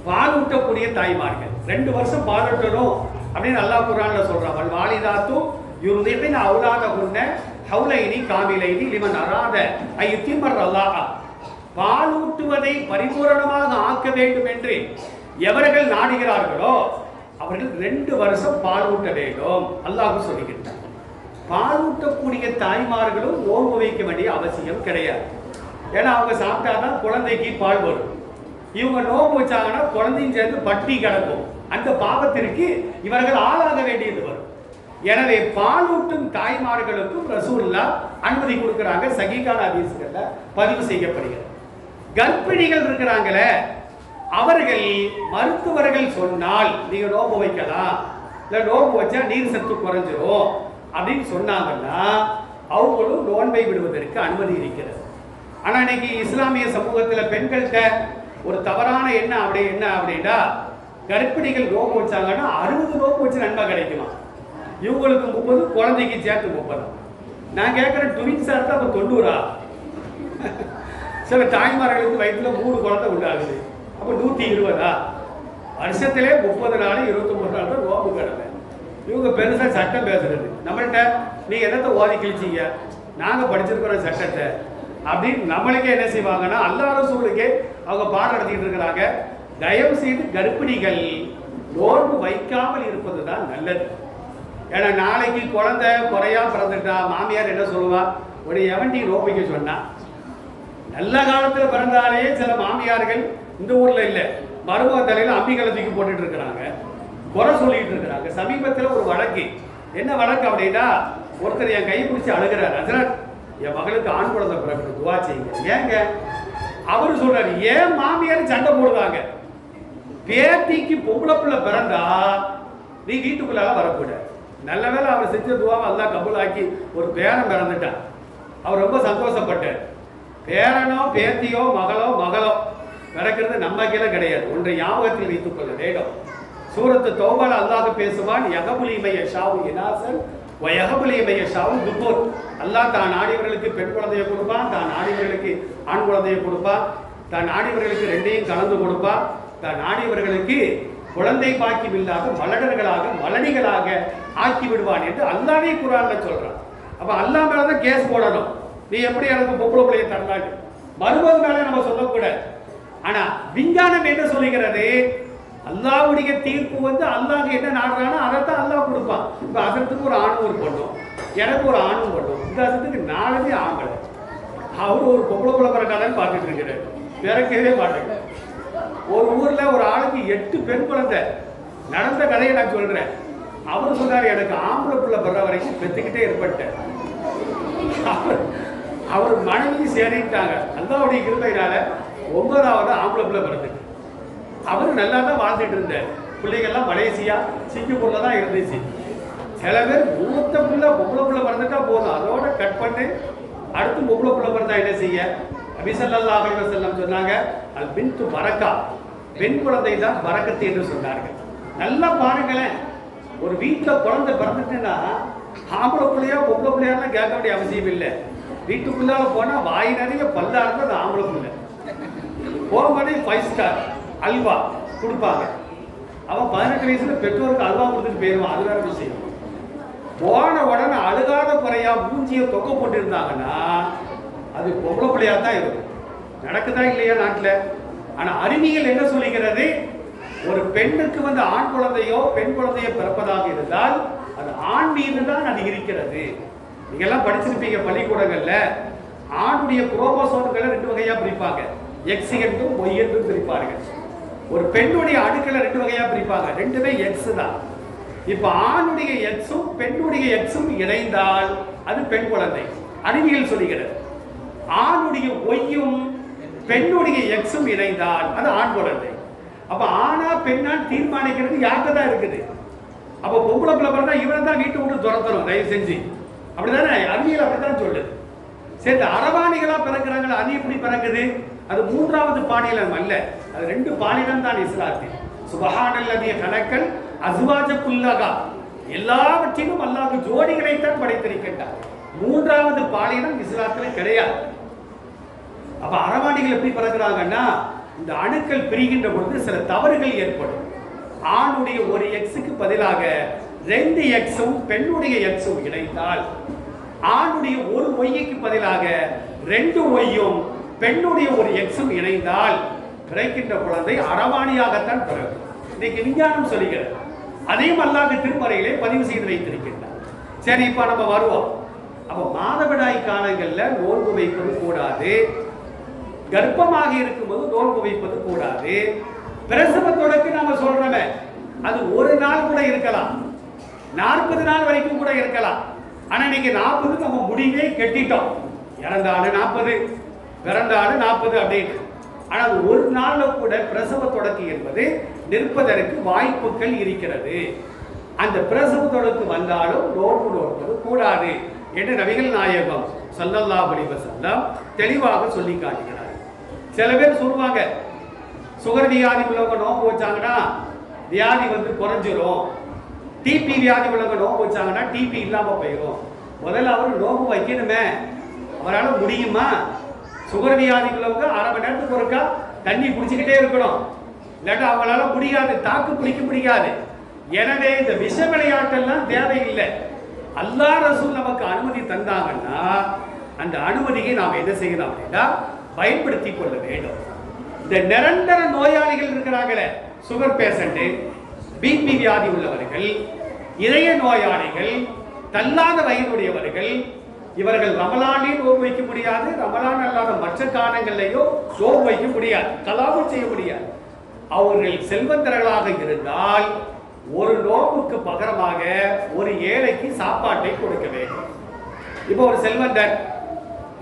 பால் ஊட்டக்கூடிய தாய்மார்கள் 2 வருஷம் பால் ஊட்டணும் அப்படின்னு அல்லாஹ் குர்ஆன்ல சொல்றான். வல் வாலிதாத்து யுர்தின அவுலாதஹுன்ன ஹவுலைனி காமிலைனி லிமன் அராத ஐயுத்திமர் அல்லாஹ். பால் ஊட்டுவதை பரிபூரணமாக ஆக்க வேண்டும் என்று எவர்கள் நாடுகிறார்களோ அவர்கள் 2 வருஷம் பால் ஊட்ட வேண்டும் அல்லாஹ் சொல்லுகின்றார். பால் ஊட்டக்கூடிய தாய்மார்களும் நோன்பு வைக்க வேண்டிய அவசியம் கிடையாது. ஏன்னா அவங்க சாப்பிட்டாதான் குழந்தைக்கு பால் வரும். இவங்க நோன்பு வச்சாங்கன்னா குழந்தையும் சேர்ந்து பட்டி கிடக்கும். அந்த பாவத்திற்கு இவர்கள் ஆளாக வேண்டியது வரும். எனவே பாலூட்டும் தாய்மார்களுக்கும் ரசூலுல்லாஹ் அனுமதி கொடுக்கிறாங்க. சஹீஹான ஹதீஸ்கள்ல பதிவு செய்யப்படுகிறது. கர்ப்பிணிகள் இருக்கிறாங்களே அவர்கள் மருத்துவர்கள் சொன்னால் நீங்க நோன்பு வைக்கலாம், இல்ல நோன்பு வச்சா நீர் சத்து குறைஞ்சிரும் அப்படின்னு சொன்னாங்கன்னா அவங்களும் நோன்பை விடுவதற்கு அனுமதி இருக்கிறது. ஆனா இன்னைக்கு இஸ்லாமிய சமூகத்தில் பெண்கள்கிட்ட ஒரு தவறான என்ன அப்படின்னா கர்ப்பிணிகள் நோன்பு வச்சாங்கன்னா 60 நோன்பு வச்சு நன்மை கிடைக்குமா? இவங்களுக்கு 30, குழந்தைக்கு சேர்த்து 30. நான் கேட்கிறேன், ட்வின்ஸா இருந்தா அப்ப 90. சில தாய்மார்களுக்கு வயிற்றுல 3 குழந்தை உண்டாகுது. அப்ப 120. வருஷத்திலே 30 நாள் 29 நாள் தான் நோன்பு கிடமை. இவங்க பெருசா சட்டம் பேசுறது. நம்மள்கிட்ட நீங்க என்னத்தை ஓதி கிழிச்சிங்க, நாங்க படிச்சிருக்கிறோம் சட்டத்தை அப்படின்னு நம்மளுக்கே என்ன செய்வாங்கன்னா அல்லாஹ் ரசூலுக்கே அவங்க பாடம் நடத்திட்டு இருக்கிறாங்க. தயவு செய்து கர்ப்பிணிகள் நோன்பு வைக்காமல் இருப்பது தான் நல்லது. ஏன்னா நாளைக்கு குழந்தை குறையா பிறந்துட்டா மாமியார் என்ன சொல்லுவா, ஒரு எவன்டி நோன்பு வைக்க சொன்னா. நல்ல காலத்துல பிறந்தாலே சில மாமியார்கள் இந்த ஊர்ல இல்ல மருமக தலையில அம்பிகளை தூக்கி போட்டுட்டு இருக்கிறாங்க, குறை சொல்லிட்டு இருக்கிறாங்க. சமீபத்தில் ஒரு வழக்கு, என்ன வழக்கு அப்படின்னா ஒருத்தர் என் கையை பிடிச்சி அழுகிறார், ஹஜ்ரத் என் மகளுக்கு ஆண் குழந்தை பிறகு துவா செய்யுங்க. ஏங்க அவரு சொல்றாரு, ஏன் மாமியார் சண்டை போடுவாங்க, பேத்திக்கு பொம்பளை பிள்ளை பிறந்தா நீ வீட்டுக்குள்ளால வரக்கூடாது. நல்ல வேலை அவர் செஞ்ச துவாவை அல்லாஹ் கபூலாக்கி ஒரு பேரன் பிறந்துட்டான். அவர் ரொம்ப சந்தோஷப்பட்டார். பேரனோ பேத்தியோ மகளோ பிறக்கிறது நம்ம கீழே கிடையாது. ஒன்றை ஞாபகத்தில் வைத்துக் கொள்ள வேண்டும். சூரத்து தௌபால அல்லாஹ் பேசுவான், யகபுலிமைய ஷாவு இனாசன் வயகபுலிமைய ஷாவு துபூர். அல்லாஹ் தான் ஆடியவர்களுக்கு பெண் குழந்தையை கொடுப்பான், தான் ஆடியவர்களுக்கு ஆண் குழந்தையை கொடுப்பான், தான் ஆடியவர்களுக்கு 2ஐயும் கலந்து கொடுப்பான், தான் ஆடியவர்களுக்கு குழந்தை பாக்கியம் இல்லாத மலடர்களாக மலடிகளாக ஆக்கி விடுவான் என்று அல்லாஹ்வே குர்ஆன்ல சொல்றான். அப்ப அல்லாஹ் மேலதான் கேஸ் போடணும். நீ எப்படி எனக்கு பொம்பளை பிள்ளையை தரலாங்க மருமக மேல நம்ம சொல்லக்கூடாது. ஆனா விஞ்ஞானம் என்ன சொல்லுகிறது, அல்லாஹ்வுடைய தீர்ப்பு வந்து அல்லாஹ் என்ன நாடுறானோ அதைத்தான் அல்லாஹ் கொடுப்பான். இப்ப அதற்கு ஒரு ஆணும் ஒரு பொண்ணும், எனக்கு ஒரு ஆணும் பொண்ணும், இந்த அதற்கு 4 ஆம்பளை. அவரு ஒரு பொம்பளை பிள்ளை பிறக்காதான்னு பார்த்துட்டு இருக்கிறாரு, பிறக்கவே மாட்டேங்க. ஒரு ஊர்ல ஒரு ஆளுக்கு 8 பெண் குழந்தை. நடந்த கதையை நான் சொல்றேன். அவர் சொன்னார், எனக்கு ஆம்பளை பிள்ளை பிறந்த வரைக்கும் பெற்றுக்கிட்டே ஏற்பட்டேன். அவர் மனைவி சேரிட்டாங்க. அல்லாஹ்வுடைய கிருபையினால 9வது ஆம்பளை பிள்ளை பிறந்தது. அவரு நல்லா தான் வாழ்ந்துட்டு இருந்தார். பிள்ளைகள்லாம் மலேசியா சிங்கப்பூர்ல தான் இருந்துச்சு. சில பேர் மூத்த பிள்ளை பொம்பளை பிள்ளை பிறந்துட்டா போதும், அதோட கட் பண்ணி அடுத்து பொம்பளை பிள்ளை பிறந்தா என்ன செய்ய? நபி ஸல்லல்லாஹு அலைஹி வஸல்லம் சொன்னாங்க, அல் பின்து பரக்கா, பெண் குழந்தை தான் பரக்கத்து என்று சொன்னார்கள். நல்லா பாருங்களேன், ஒரு வீட்டில் குழந்தை பிறந்துட்டுன்னா ஆம்பளை பிள்ளையா பொம்பளை பிள்ளையாலாம் கேட்க வேண்டிய அவசியம் இல்லை. வீட்டுக்குள்ளால போனா வாய் நிறைய பல்லா இருந்தால் அது ஆம்பளை பிள்ளை. போகும்போதே 5 ஸ்டார் அல்வா கொடுப்பாங்க. அவன் 18 வயசுல பெற்றோருக்கு அல்வா கொடுத்துட்டு போயிடுவான், அது வேற விஷயம். போன உடனே அழுகாத குறையா மூஞ்சியை தொக்க போட்டு இருந்தாங்கன்னா அது பொம்பளை பிள்ளையா தான் இருக்கும். நடக்குதா இல்லையா நாட்டில்? ஆனா அறிவியல் என்ன சொல்லுகிறது, ஒரு பெண்ணுக்கு வந்து ஆண் குழந்தையோ பெண் குழந்தையோ பிறப்பதாக இருந்தால் அது ஆண் மீது தான் அது இருக்கிறது. நீங்க எல்லாம் படிச்சிருப்பீங்க பள்ளிக்கூடங்கள்ல. ஆணுடைய குரோமோசோம்களை 2 வகையா பிரிப்பாங்க, எக்ஸ் என்றும் ஒய் என்றும் பிரிப்பார்கள். ஒரு பெண்ணுடைய அணுக்களை 2 வகையா பிரிப்பாங்க, 2மே எக்ஸ் தான். இப்ப ஆணுடைய எக்ஸும் பெண்ணுடைய எக்ஸும் இணைந்தால் அது பெண் குழந்தை. அறிவியல் சொல்லுகிறது. ஆணுடைய ஒய்யும் பெண்ணுடைய எக்ஸும் இணைந்தால் அது ஆண் குழந்தை. அப்ப ஆனா பெண்ணான்னு தீர்மானிக்கிறது யார்கிட்ட தான் இருக்குது. அப்ப பொம்பளை பிள்ளை பிறந்தா இவனை தான் வீட்டை விட்டு துரத்தணும் தயவு செஞ்சு. அப்படிதானே அறிவியல் அப்படித்தான் சொல்லுது. சரி, அரவாணிகளா பிறக்கிறாங்களா, அது எப்படி பிறக்குது? அது மூன்றாவது பாலினம் அல்ல, அது 2 பாலினம் தான் இஸ்லாத்தில். சுபஹானல்லதி கலக்கல் அஸ்வாஜ குல்லகா, எல்லாவற்றிலும் அல்லாஹ் ஜோடிகளைத்தான் படைத்திருக்கின்றார். மூன்றாவது பாலினம் இஸ்லாத்தில் கிடையாது. அப்ப அரவாணிகள் எப்படி பிறகுறாங்கன்னா, இந்த அணுக்கள் பிரிகின்ற பொழுது சில தவறுகள் ஏற்படும். ஆணுடைய ஒரு எக்ஸுக்கு பதிலாக 2 எக்ஸும் பெண்ணுடைய எக்ஸும் இணைந்தால், ஆணுடைய ஒரு ஒய்க்கு பதிலாக 2 ஒய்யும் பெண்ணுடைய ஒரு எக்ஸும் இணைந்தால் கிடைக்கின்ற குழந்தை அரவாணியாகத்தான் பிறகு. இன்னைக்கு விஞ்ஞானம் சொல்லுகிறது. அதையும் அல்லாஹ் திருமறையிலே பதிவு செய்து வைத்திருக்கின்றார். சரி, இப்ப நம்ம வருவோம். அப்ப மாதவிடாய் காலங்கள்ல நோன்பு வைப்பது கூடாது, கர்ப்பமாக இருக்கும்போது நோன்பு வைப்பது கூடாது. பிரசவத்தோடக்கு நாம சொல்றோமே, அது ஒரு நாள் கூட இருக்கலாம், 40 நாள் வரைக்கும் கூட இருக்கலாம். ஆனா இன்னைக்கு 40 நம்ம முடிவே கெட்டிட்டோம். இறந்த ஆளு 40, பிறந்த ஆளு 40 அப்படின்னு. ஆனால் ஒரு நாள்ல கூட பிரசவ தொடக்கு என்பது நிற்பதற்கு வாய்ப்புகள் இருக்கிறது. அந்த பிரசவ தொடக்கு வந்தாலும் நோன்பு நோற்பது கூடாது என்று நபிகள் நாயகம் ஸல்லல்லாஹு அலைஹி வஸல்லம் தெளிவாக சொல்லி காட்டுகிறார். சில பேர் சொல்லுவாங்க, சுகர் வியாதி உள்ளவங்க நோன்பு வச்சாங்கன்னா வியாதி குறைஞ்சிரும், டிபி வியாதி உள்ளவங்க நோன்பு வச்சாங்கன்னா டிபி இல்லாம போயிடும். முதல்ல அவர் நோன்பு வைக்கணுமே, அவரால் முடியுமா? சுகர் வியாதி உள்ளவங்க 1/2 மணி நேரத்துக்கு ஒருக்கா தண்ணி குடிச்சுக்கிட்டே இருக்கணும், இல்லாட்டா அவங்களால முடியாது, தாக்கு பிடிக்க முடியாது. எனவே இந்த விஷ விளையாட்டெல்லாம் தேவையில்லை. அல்லாஹ் ரசூல் நமக்கு அனுமதி தந்தாங்கன்னா அந்த அனுமதியை நாம் என்ன செய்யணும் அப்படின்னா பயன்படுத்தி கொள்ள வேண்டும். இந்த நிரந்தர நோயாளிகள் இருக்கிறாங்களே, சுகர் பேஷண்ட், பிபி வியாதி உள்ளவர்கள், இதய நோயாளிகள், தள்ளாத வயதுடையவர்கள், இவர்கள் ரமலானில் நோன்பு வைக்க முடியாது, ரமலான் அல்லாத மற்ற காலங்களிலேயோ நோன்பு வைக்க முடியாது, கலாபம் செய்ய முடியாது. அவர்கள் செல்வந்தர்களாக இருந்தால் ஒரு நோன்புக்கு பகரமாக ஒரு ஏழைக்கு சாப்பாட்டை கொடுக்க வேண்டும். இப்போ ஒரு செல்வந்தர்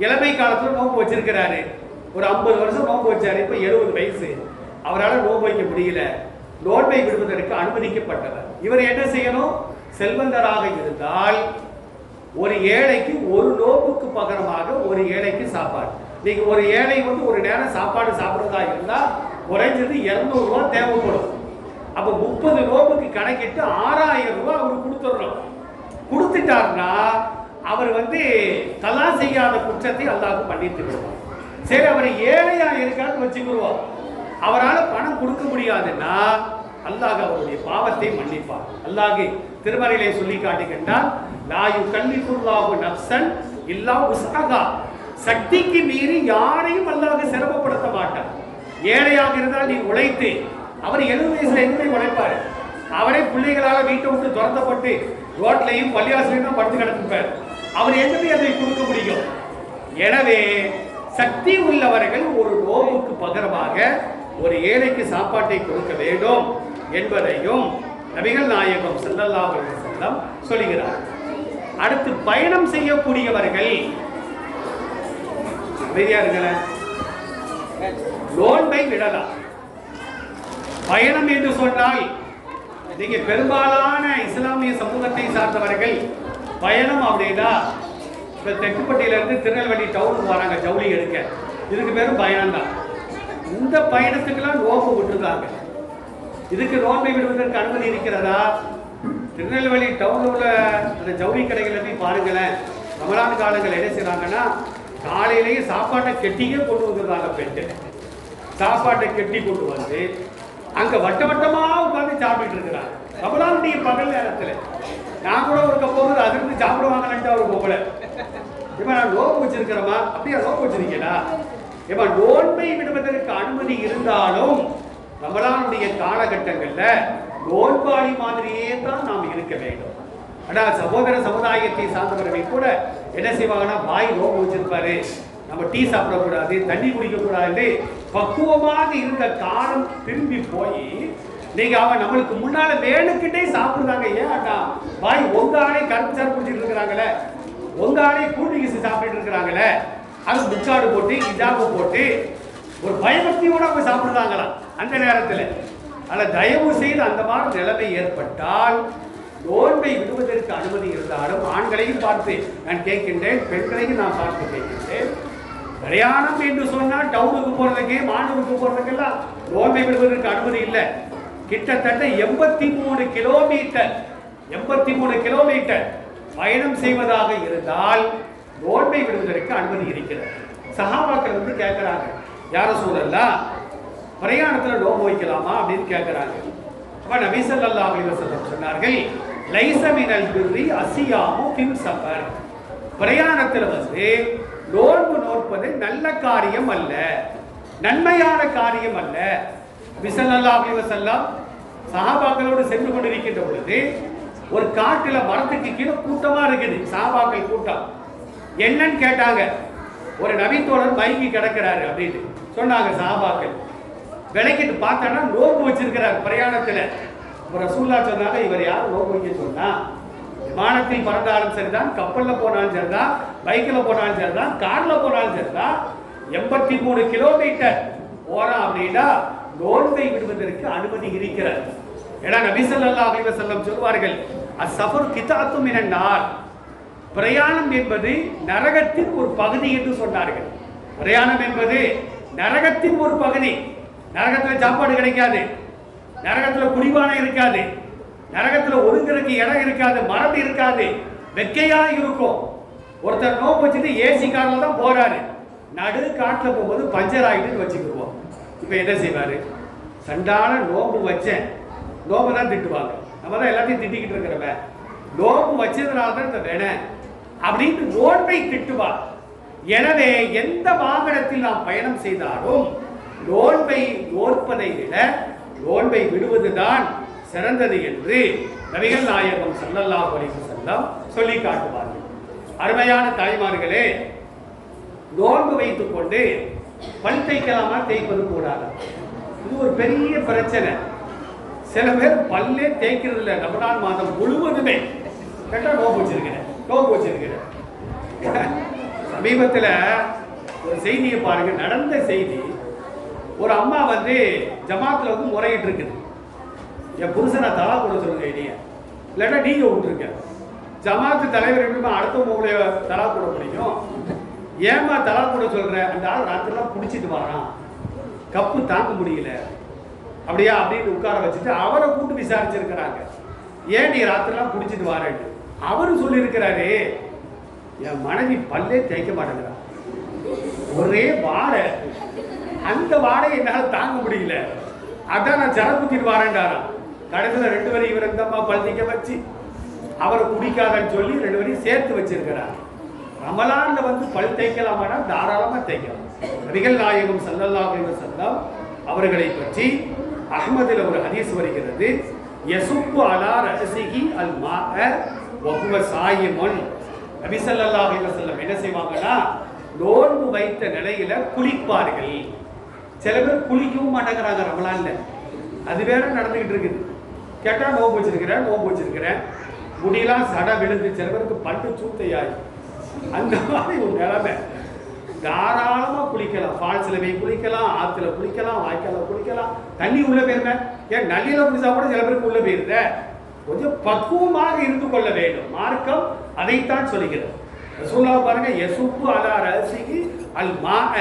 இளமை காலத்தில் நோன்பு வச்சிருக்கிறாரு, ஒரு 50 வருஷம் நோன்பு வச்சாரு, இப்போ 70 வயசு, அவரால் நோன்பு வைக்க முடியல, நோன்பை விடுவதற்கு அனுமதிக்கப்பட்டவர். இவர் என்ன செய்யணும்? செல்வந்தராக இருந்தால் ஒரு ஏழைக்கு ஒரு நோன்புக்கு பகரமாக ஒரு ஏழைக்கு சாப்பாடு. நீங்க ஒரு ஏழை ஒரு நேரம் சாப்பாடு சாப்பிடுறதா இருந்தா குறைஞ்சது 200 ரூபாய் தேவைப்படும். அப்ப 30 நோன்புக்கு கணக்கிட்டு 6000 ரூபாய் அவருக்கு கொடுத்துடுறோம். கொடுத்துட்டாருன்னா அவர் தலா செய்யாத குற்றத்தை அல்லாஹ் பண்ணிட்டு விடுவார். சரி, அவர் ஏழையா இருக்கான்னு வச்சுக்கிறோம், அவரால் பணம் கொடுக்க முடியாதுன்னா அல்லாஹ் அவருடைய பாவத்தை மன்னிப்பார். அல்லாஹ் திருமறையிலே சொல்லி காட்டுகின்றான், லா யுகல்லிஃபுல்லாஹு நஃப்ஸன் இல்லா உஸ்அஹா, சக்திக்கு மீறி யாரையும் அல்லாஹ் சிரமப்படுத்த மாட்டார். ஏழையாக இருந்தால் நீ உழைத்து, அவர் 70 வயசுல எங்க போய் உழைப்பாரு? அவரே பிள்ளைகளால வீட்டை விட்டு துரத்தப்பட்டு ரோட்லையும் பள்ளியாசிலையும் தான் படுத்து கிடப்பார். அவர் எங்க போய் அதை கொடுக்க முடியும்? எனவே சக்தி உள்ளவர்கள் ஒரு நோவுக்கு பகரமாக ஒரு ஏழைக்கு சாப்பாட்டை கொடுக்க வேண்டும் என்பதையும் நபிகள் நாயகம் ஸல்லல்லாஹு அலைஹி வஸல்லம் சொல்லுகிறார். அடுத்து பயணம் செய்யக்கூடியவர்கள் நோன்பை விடலாம். பயணம் என்று சொன்னால் நீங்க பெரும்பாலான இஸ்லாமிய சமூகத்தை சார்ந்தவர்கள் பயணம் அப்படின்னா இப்ப தெக்குப்பட்டியில இருந்து திருநெல்வேலி டவுனுக்கு வராங்க ஜவுளி எடுக்க, இதுக்கு பேரும் பயணம் தான். இந்த பயணத்துக்கெல்லாம் நோன்பு விட்டுருக்காங்க. இதுக்கு நோன்பை விடுவதற்கு அனுமதி இருக்கிறதா? திருநெல்வேலி டவுன்ல உள்ள அந்த ஜவுளி கடைகளை போய் பாருங்களேன். ரமலான் காலங்கள் என்ன செய்யறாங்கன்னா காலையிலேயே சாப்பாட்டை கெட்டியே கொண்டு வந்துடுறாங்க. பெண்கள் சாப்பாட்டை கெட்டி கொண்டு வந்து அங்க வட்ட வட்டமா உட்காந்து சாப்பிட்டு இருக்கிறாங்க. ரமலானுடைய பகல் நேரத்துல நான் கூட ஒரு போகுது அதிர்ந்து சாப்பிடுவாங்கன்னு ஒரு போகல. இப்ப நான் நோன்பு வச்சிருக்கிறோமா? அப்படியா நோன்பு வச்சிருக்கீங்களா? இப்ப நோன்பை விடுவதற்கு அனுமதி இருந்தாலும் ரமலானுடைய காலகட்டங்கள்ல நோன்பாளி மாதிரியே தான் நாம் இருக்க வேண்டும். ஆனா சகோதர சமுதாயத்தை சார்ந்தவர்கள் கூட என்ன செய்வாங்கன்னா, பாய் நோன்பு வச்சிருப்பாரு, நம்ம டீ சாப்பிடக்கூடாது, தண்ணி குடிக்க கூடாது, பக்குவமாக இருந்த காலம் திரும்பி போய் நீங்க அவன் நம்மளுக்கு முன்னால வேணுக்கிட்டே சாப்பிடுறாங்க. ஏன்டா பாய் உங்க ஆளே கருப்பு சாறு குடிச்சிட்டு இருக்கிறாங்களே, உங்க ஆளே கூல்ட்ரிங்க்ஸ் சாப்பிட்டு இருக்கிறாங்களே, அது முக்காடு போட்டு இஜாபு போட்டு ஒரு பயபக்தியோட அவங்க சாப்பிடுறாங்களாம் அந்த நேரத்தில். அதில் தயவு செய்து அந்த மாதிரி நிலைமை ஏற்பட்டால் நோன்பை விடுவதற்கு அனுமதி இருந்தாலும் ஆண்களையும் பார்த்து நான் கேட்கின்றேன், பெண்களையும் நான் பார்த்து கேட்கின்றேன். பிரயாணம் என்று சொன்னால் டவுனுக்கு போறதுக்கு மாணவருக்கு போறதுக்கெல்லாம் நோன்பை விடுவதற்கு அனுமதி இல்லை. கிட்டத்தட்ட 83 கிலோமீட்டர் பயணம் செய்வதாக இருந்தால் நோன்பை விடுவதற்கு அனுமதி இருக்கிறது. சஹாபாக்கள் வந்து கேட்கிறாங்க, யார சூழல்லாம் பிரயாணத்தில் நோன்பு வைக்கலாமா அப்படின்னு கேட்கிறாங்க. அப்ப நபி ஸல்லல்லாஹு அலைஹி வஸல்லம் சொன்னார்கள், லைஸ மினல் பிர்ரி அஸியாமு ஃபில் ஸஃபர். பிரயாணத்தில் வந்து நோன்பு நோற்பது நல்ல காரியம் அல்ல, நன்மையான காரியம் அல்ல. நபி ஸல்லல்லாஹு அலைஹி வஸல்லம் சஹாபாக்களோடு சென்று கொண்டிருக்கின்ற பொழுது ஒரு காட்டுல மரத்துக்கு கீழே கூட்டமா இருக்குது, சஹாபாக்கள் கூட்டம். என்னன்னு கேட்டாங்க. ஒரு நபித்தோழர் மயங்கி கிடக்கிறாரு அப்படின்னு சொன்னாங்க சஹாபாக்கள். விளக்கிட்டு பார்த்தானா நோன்பு வச்சிருக்கிறார் பிரயாணத்துல. ரசூலுல்லாஹ் சொன்னாங்க, இவர் யார் நோன்பு வைக்க சொன்னா? விமானத்தில் பறந்தாலும் சரிதான், கப்பல்ல போனாலும் சரிதான், பைக்கில் போனாலும் சரிதான், கார்ல போனாலும் சரிதான், 83 கிலோமீட்டர் போறான் அப்படின்னா நோன்பை விடுவதற்கு அனுமதி இருக்கிறது. ஏன்னா நபி ஸல்லல்லாஹு அலைஹி வஸல்லம் சொல்வார்கள், அஸ்ஸஃபரு கிதாத்து மினன் நார். பிரயாணம் என்பது நரகத்தின் ஒரு பகுதி என்று சொன்னார்கள். பிரயாணம் என்பது நரகத்தின் ஒரு பகுதி. நரகத்தில் சாப்பாடு கிடைக்காது, நரகத்தில் குடிபானம் இருக்காது, நரகத்தில் ஒதுங்கிறதுக்கு இடம் இருக்காது, மரம் இருக்காது, வெக்கையா இருக்கும். ஒருத்தர் நோம்பு வச்சுட்டு ஏசி காரில் தான் போறாரு, நடு காட்டில் போகும்போது பஞ்சர் ஆகிட்டுன்னு வச்சுக்கிடுவோம். இப்போ என்ன செய்வாரு? சண்டான நோம்பு வச்சேன், நோம்பு தான் திட்டுவாங்க. நம்ம தான் எல்லாத்தையும் திட்டிக்கிட்டு இருக்கிறவன், நோம்பு வச்சதுனால தான் இந்த வேணை அப்படின்னு நோன்பை திட்டுவார். எனவே எந்த வாகனத்தில் நாம் பயணம் செய்தாலும் நோன்பை நோற்பதை விட நோன்பை விடுவதுதான் சிறந்தது என்று நபிகள் நாயகம் ஸல்லல்லாஹு அலைஹி வஸல்லம் சொல்லி காட்டுவார்கள். அருமையான தாய்மார்களே, நோன்பு வைத்துக் கொண்டு பல் தேய்க்கலாமா, தேய்ப்பது கூடாது. இது ஒரு பெரிய பிரச்சனை. சில பேர் பல்லே தேய்க்கிறது இல்லை, ரமலான் மாதம் முழுவதுமே. கேட்டா நோன்பு வச்சிருக்கிறேன். சமீபத்தில் ஒரு செய்தியை பாருங்க, நடந்த செய்தி. ஒரு அம்மா வந்து ஜமாத்துல வந்து முறையிட்டு இருக்குது, என் புருஷனை தலா கூட சொல்லுங்க, இனிய இல்லைன்னா நீங்க விட்டுருக்க. ஜமாத்து தலைவர் எப்படிமா அடுத்தவங்களுடைய தலா கூட முடியும்? ஏமா தலா கூட சொல்ற? அந்த ஆள் ராத்திரிலாம் பிடிச்சிட்டு வரான், கப்பு தாங்க முடியல அப்படியா அப்படின்னு உட்கார வச்சுட்டு அவரை கூட்டு விசாரிச்சிருக்கிறாங்க. ஏன் நீ ராத்திரிலாம் பிடிச்சிட்டு வரேன்னு அவரு சொல்லியிருக்கிறாரு, என் மனைவி பல்லே தேய்க்க மாட்டேங்கிறான், ஒரே வாடை, அந்த வாடை என்னால் தாங்க முடியல, அதான் நான் ஜரம் குத்திட்டு வரேன்டாராம். கடைசியில் 2 வரையும் இவர் எந்தம்மா பல் தேய்க்க வச்சு அவரை குடிக்காதன்னு சொல்லி 2 வரையும் சேர்த்து வச்சிருக்கிறார். ரமலான்ல வந்து பல் தேய்க்கலாமானா தாராளமா தேய்க்கலாம். நபிகள் நாயகம் ஸல்லல்லாஹு அலைஹி வஸல்லம் அவர்களை பற்றி அஹ்மதில் ஒரு ஹதீஸ் வருகிறது, யசுப்பு அலா ரஸிஹி அல் மாஅ வ ஹுவ சாயிமுன். நபி ஸல்லல்லாஹு அலைஹி வஸல்லம் என்ன செய்வாங்கன்னா, நோன்பு வைத்த நிலையில குளிப்பார்கள். சில பேர் குளிக்கவும் மாட்டேங்கிறாங்க ரமலான்ல, அது வேற நடந்துகிட்டு இருக்குது. கேட்டா நோன்பு வச்சிருக்கிறேன், முடியெல்லாம் சட விழுந்து, சில பேருக்கு பட்டு சூத்தையாய், அந்த மாதிரி ஒரு நிலைமை. தாராளமா குளிக்கலாம், ஃபால்ஸ்ல போய் குளிக்கலாம், ஆத்துல குளிக்கலாம், வாய்க்கால குளிக்கலாம், தண்ணி உள்ள போயிருங்க. ஏன் நள்ளியில குளிச்சா கூட சில பேருக்கு உள்ள போயிருந்த. கொஞ்சம் பக்குவமாக இருந்து கொள்ள வேண்டும், மார்க்கம் அதைத்தான் சொல்லுகிறது. ரசூலுல்லாஹ் பாருங்க, யசுப்பு அலா ரஸிஹி அல் மாஅ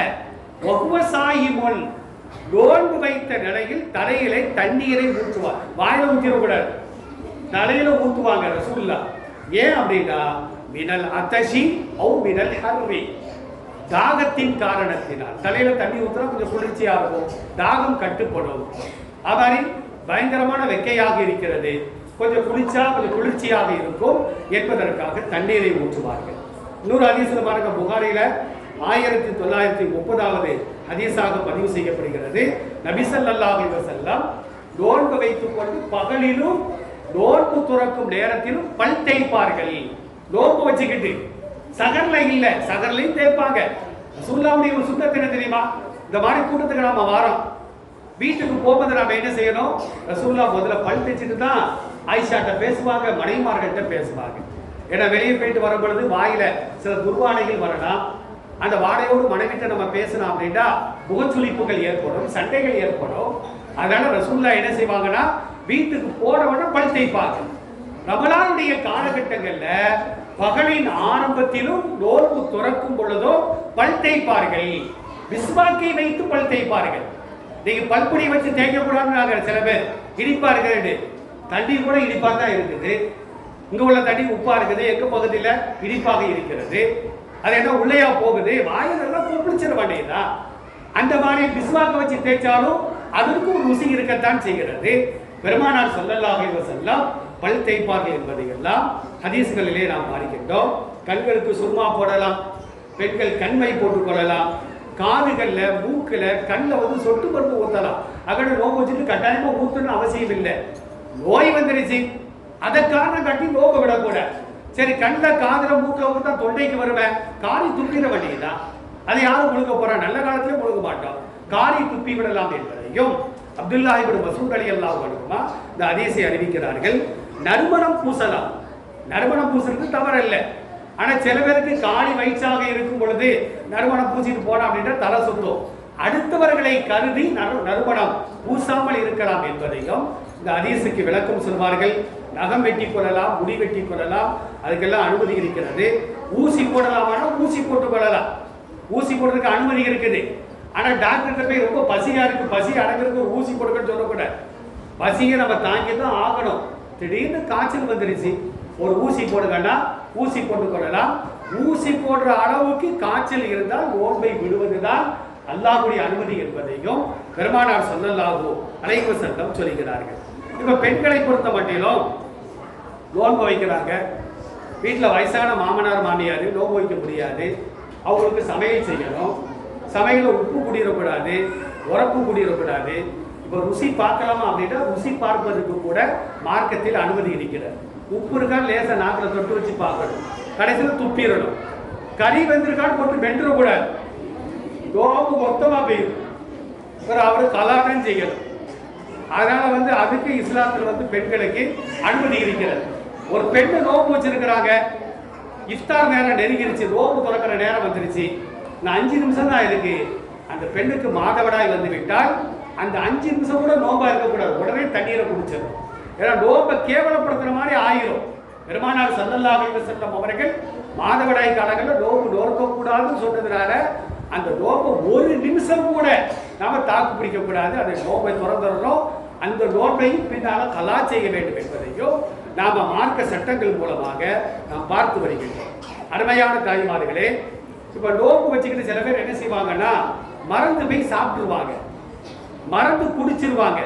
வ ஹுவ சாயிமுன். நோன்பு வைத்த நிலையில் தலையிலே தண்ணீரை ஊற்றுவார், வாயில ஊற்றிடக்கூடாது, தலையில ஊற்றுவாங்க ரசூலுல்லாஹ். ஏன் அப்படின்னா, மினல் அதஷி அவ் மினல் ஹர்ரி, தாகத்தின் காரணத்தினால் தலையில தண்ணி ஊற்றினா கொஞ்சம் குளிர்ச்சியா இருக்கும், தாகம் கட்டுப்படும். அவ்வாறு பயங்கரமான வெக்கையாக இருக்கிறது, கொஞ்சம் குளிச்சா கொஞ்சம் குளிர்ச்சியாக இருக்கும் என்பதற்காக தண்ணீரை ஊற்றுவார்கள். இன்னொரு ஹதீஸ்ல பாருங்க, புகாரில 1930வது ஹதீஸாக பதிவு செய்யப்படுகிறது. நபி ஸல்லல்லாஹு அலைஹி வஸல்லம் நோன்பு வைத்துக் கொண்டு பகலிலும் நோன்பு துறக்கும் நேரத்திலும் பல் தேய்ப்பார்கள். நோன்பு வச்சுக்கிட்டு சகர்ல இல்ல, சகர்லையும் தேய்ப்பாங்க. ரசூலுல்லாஹ்வுடைய ஒரு சுன்னத் என்ன தெரியுமா? இந்த மாதிரி கூட்டத்துக்கு நாம வாரோம், வீட்டுக்கு போகும்போது நாம என்ன செய்யணும்? ரசூலுல்லாஹ் முதல்ல பல் தேய்ச்சிட்டு தான் ஆயிஷாட்ட பேசுவாங்க, மனைவிமார்கிட்ட பேசுவாங்க. ஏன்னா வெளியே போயிட்டு வரும் பொழுது வாயில சில துர்வாடைகள் வரலாம், அந்த வாடையோடு மனைவிட்ட நம்ம பேசணும் அப்படின்னா முகச்சுளிப்புகள் ஏற்படும், சண்டைகள் ஏற்படும். அதனால ரசூலுல்லாஹ் என்ன செய்வாங்கன்னா வீட்டுக்கு போனவன பல் தேய்ப்பாங்க. ரமலானுடைய காலகட்டங்கள்ல பகலின் ஆரம்பத்திலும் நோன்பு துறக்கும் பொழுதும் பல் தேய்ப்பார்கள். மிஸ்வாக்கை வைத்து பல் தேய்ப்பார்கள். நீங்க பல்பொடி வச்சு தேய்க்க கூடாதுன்னு சில பேர் இனிப்பா இருக்கிறது, தண்ணி கூட இனிப்பா தான் இருக்குது. இங்க உள்ள தண்ணி உப்பா இருக்குது, எங்க பகுதியில் இனிப்பாக இருக்கிறது. அது என்ன உள்ளையா போகுது, வாயிலெல்லாம் கொப்பளிச்சிட வேண்டியதா. அந்த மாதிரி மிஸ்வாக்கை வச்சு தேய்ச்சாலும் அதற்கும் ருசி இருக்கத்தான் செய்கிறது. பெருமானார் ஸல்லல்லாஹு அலைஹி வஸல்லம் பல் தேய்ப்பார்கள் என்பதை எல்லாம் ஹதீஸ்களிலே நாம் பார்க்கின்றோம். கண்களுக்கு சுர்மா போடலாம், பெண்கள் கண்மை போட்டுக் கொள்ளலாம், காதுகள்ல மூக்குல கண்ணில் வந்து சொட்டு மருந்து ஊத்தலாம். அகட நோம்பு வச்சுட்டு கட்டாயமா ஊத்தணும்னு அவசியம் இல்லை. நோய் வந்துருச்சு, அதை காரணம் காட்டி நோம்பு விடக்கூடாது. சரி, கண்ணில் காதுல மூக்கில் ஊத்தா தொண்டைக்கு வருவேன், காரி துப்பிட வேண்டியதுதான். அதை யாரும் முழுக்க போறா, நல்ல காலத்திலே முழுக்க மாட்டோம், காரி துப்பி விடலாம் என்பதையும் அப்துல்லாஹ் இப்னு மஸ்ஊத் ரலியல்லாஹு அன்ஹுமா இந்த ஹதீஸை அறிவிக்கிறார்கள். நறுமணம் பூசலாம், நறுமணம் பூசுறது தவறல்ல. ஆனா சில பேருக்கு காணி வயிற்றாக இருக்கும் பொழுது நறுமணம் பூசிட்டு போனா அப்படின்னா தலை சுத்தும். அடுத்தவர்களை கருதி நறுமணம் பூசாமல் இருக்கலாம் என்பதையும் இந்த ஹதீஸுக்கு விளக்கம் சொல்வார்கள். நகம் வெட்டி கொள்ளலாம், முடி வெட்டி கொள்ளலாம், அதுக்கெல்லாம் அனுமதி இருக்கிறது. ஊசி போடலாமானா ஊசி போட்டுக் கொள்ளலாம், ஊசி போடுறதுக்கு அனுமதி இருக்குது. ஆனா டாக்டர்கிட்ட போய் ரொம்ப பசியா இருக்கு, பசி அடங்குறதுக்கு ஒரு ஊசி போடுக்கன்னு சொல்லக்கூடாது. பசியை நம்ம தாங்கி தான் ஆகணும். திடீர்னு காய்ச்சல் வந்துருச்சு, ஒரு ஊசி போடுங்கன்னா ஊசி போட்டுக் கொள்ளலாம். ஊசி போடுற அளவுக்கு காய்ச்சல் இருந்தால் நோன்பை விடுவதுதான் அல்லாஹ்வுடைய அனுமதி என்பதையும் பெருமானார் ஸல்லல்லாஹு அலைஹி வஸல்லம் சொல்கிறார்கள். இப்ப பெண்களை பொறுத்த மட்டிலும் நோன்பு வைக்கிறாங்க. வீட்டில் வயசான மாமனார் மாமியார் நோன்பு வைக்க முடியாது, அவங்களுக்கு சமையல் செய்யணும். சமையலில் உப்பு குடியிடக்கூடாது, உரப்பு குடியிடக்கூடாது. இப்போ ருசி பார்க்கலாமா அப்படின்னா ருசி பார்ப்பதற்கு கூட மார்க்கத்தில் அனுமதி இருக்கிறது. உப்பு இருக்கா லேசா நாக்கில் தொட்டு வச்சு பார்க்கணும், கடைசியில் துப்பிடணும். கறி வெந்திருக்கான்னு போட்டு வெந்துடக்கூடாது, நோம்பு மொத்தமாக போயிடும். அவரு கலாரம் செய்யணும். அதனால வந்து அதுக்கு இஸ்லாத்தில் பெண்களுக்கு அனுமதி இருக்கிறது. ஒரு பெண்ணு நோம்பு வச்சிருக்கிறாங்க, இஃப்தார் நேரம் நெருங்கிருச்சு, நோம்பு துறக்கிற நேரம் வந்துருச்சு, நான் 5 நிமிஷம் தான் இருக்கு. அந்த பெண்ணுக்கு மாதவிடாய் வந்து விட்டால் அந்த 5 நிமிஷம் கூட நோம்பா இருக்கக்கூடாது, உடனே தண்ணீரை குடிச்சிடும். ஏன்னா நோம்பை கேவலப்படுத்துற மாதிரி ஆயிரும். பெருமானார் ஸல்லல்லாஹு அலைஹி வஸல்லம் அவர்கள் மாதவிடாய் காலங்களில் நோம்பு நோக்கக்கூடாதுன்னு சொன்னதுனால அந்த நோம்பை 1 நிமிஷம் கூட நாம தாக்கு பிடிக்கக்கூடாது. அதை நோம்பை திறந்துடணும், அந்த நோன்பையும் பின்னால கலா செய்ய வேண்டும் என்பதையும் நாம மார்க்க சட்டங்கள் மூலமாக நாம் பார்த்து வருகின்றோம். அருமையான தாய்மார்களே, இப்ப நோம்பு வச்சுக்கிட்டு சில பேர் என்ன செய்வாங்கன்னா மறந்து போய் சாப்பிட்டுருவாங்க, மறந்து குடிச்சிருவாங்க.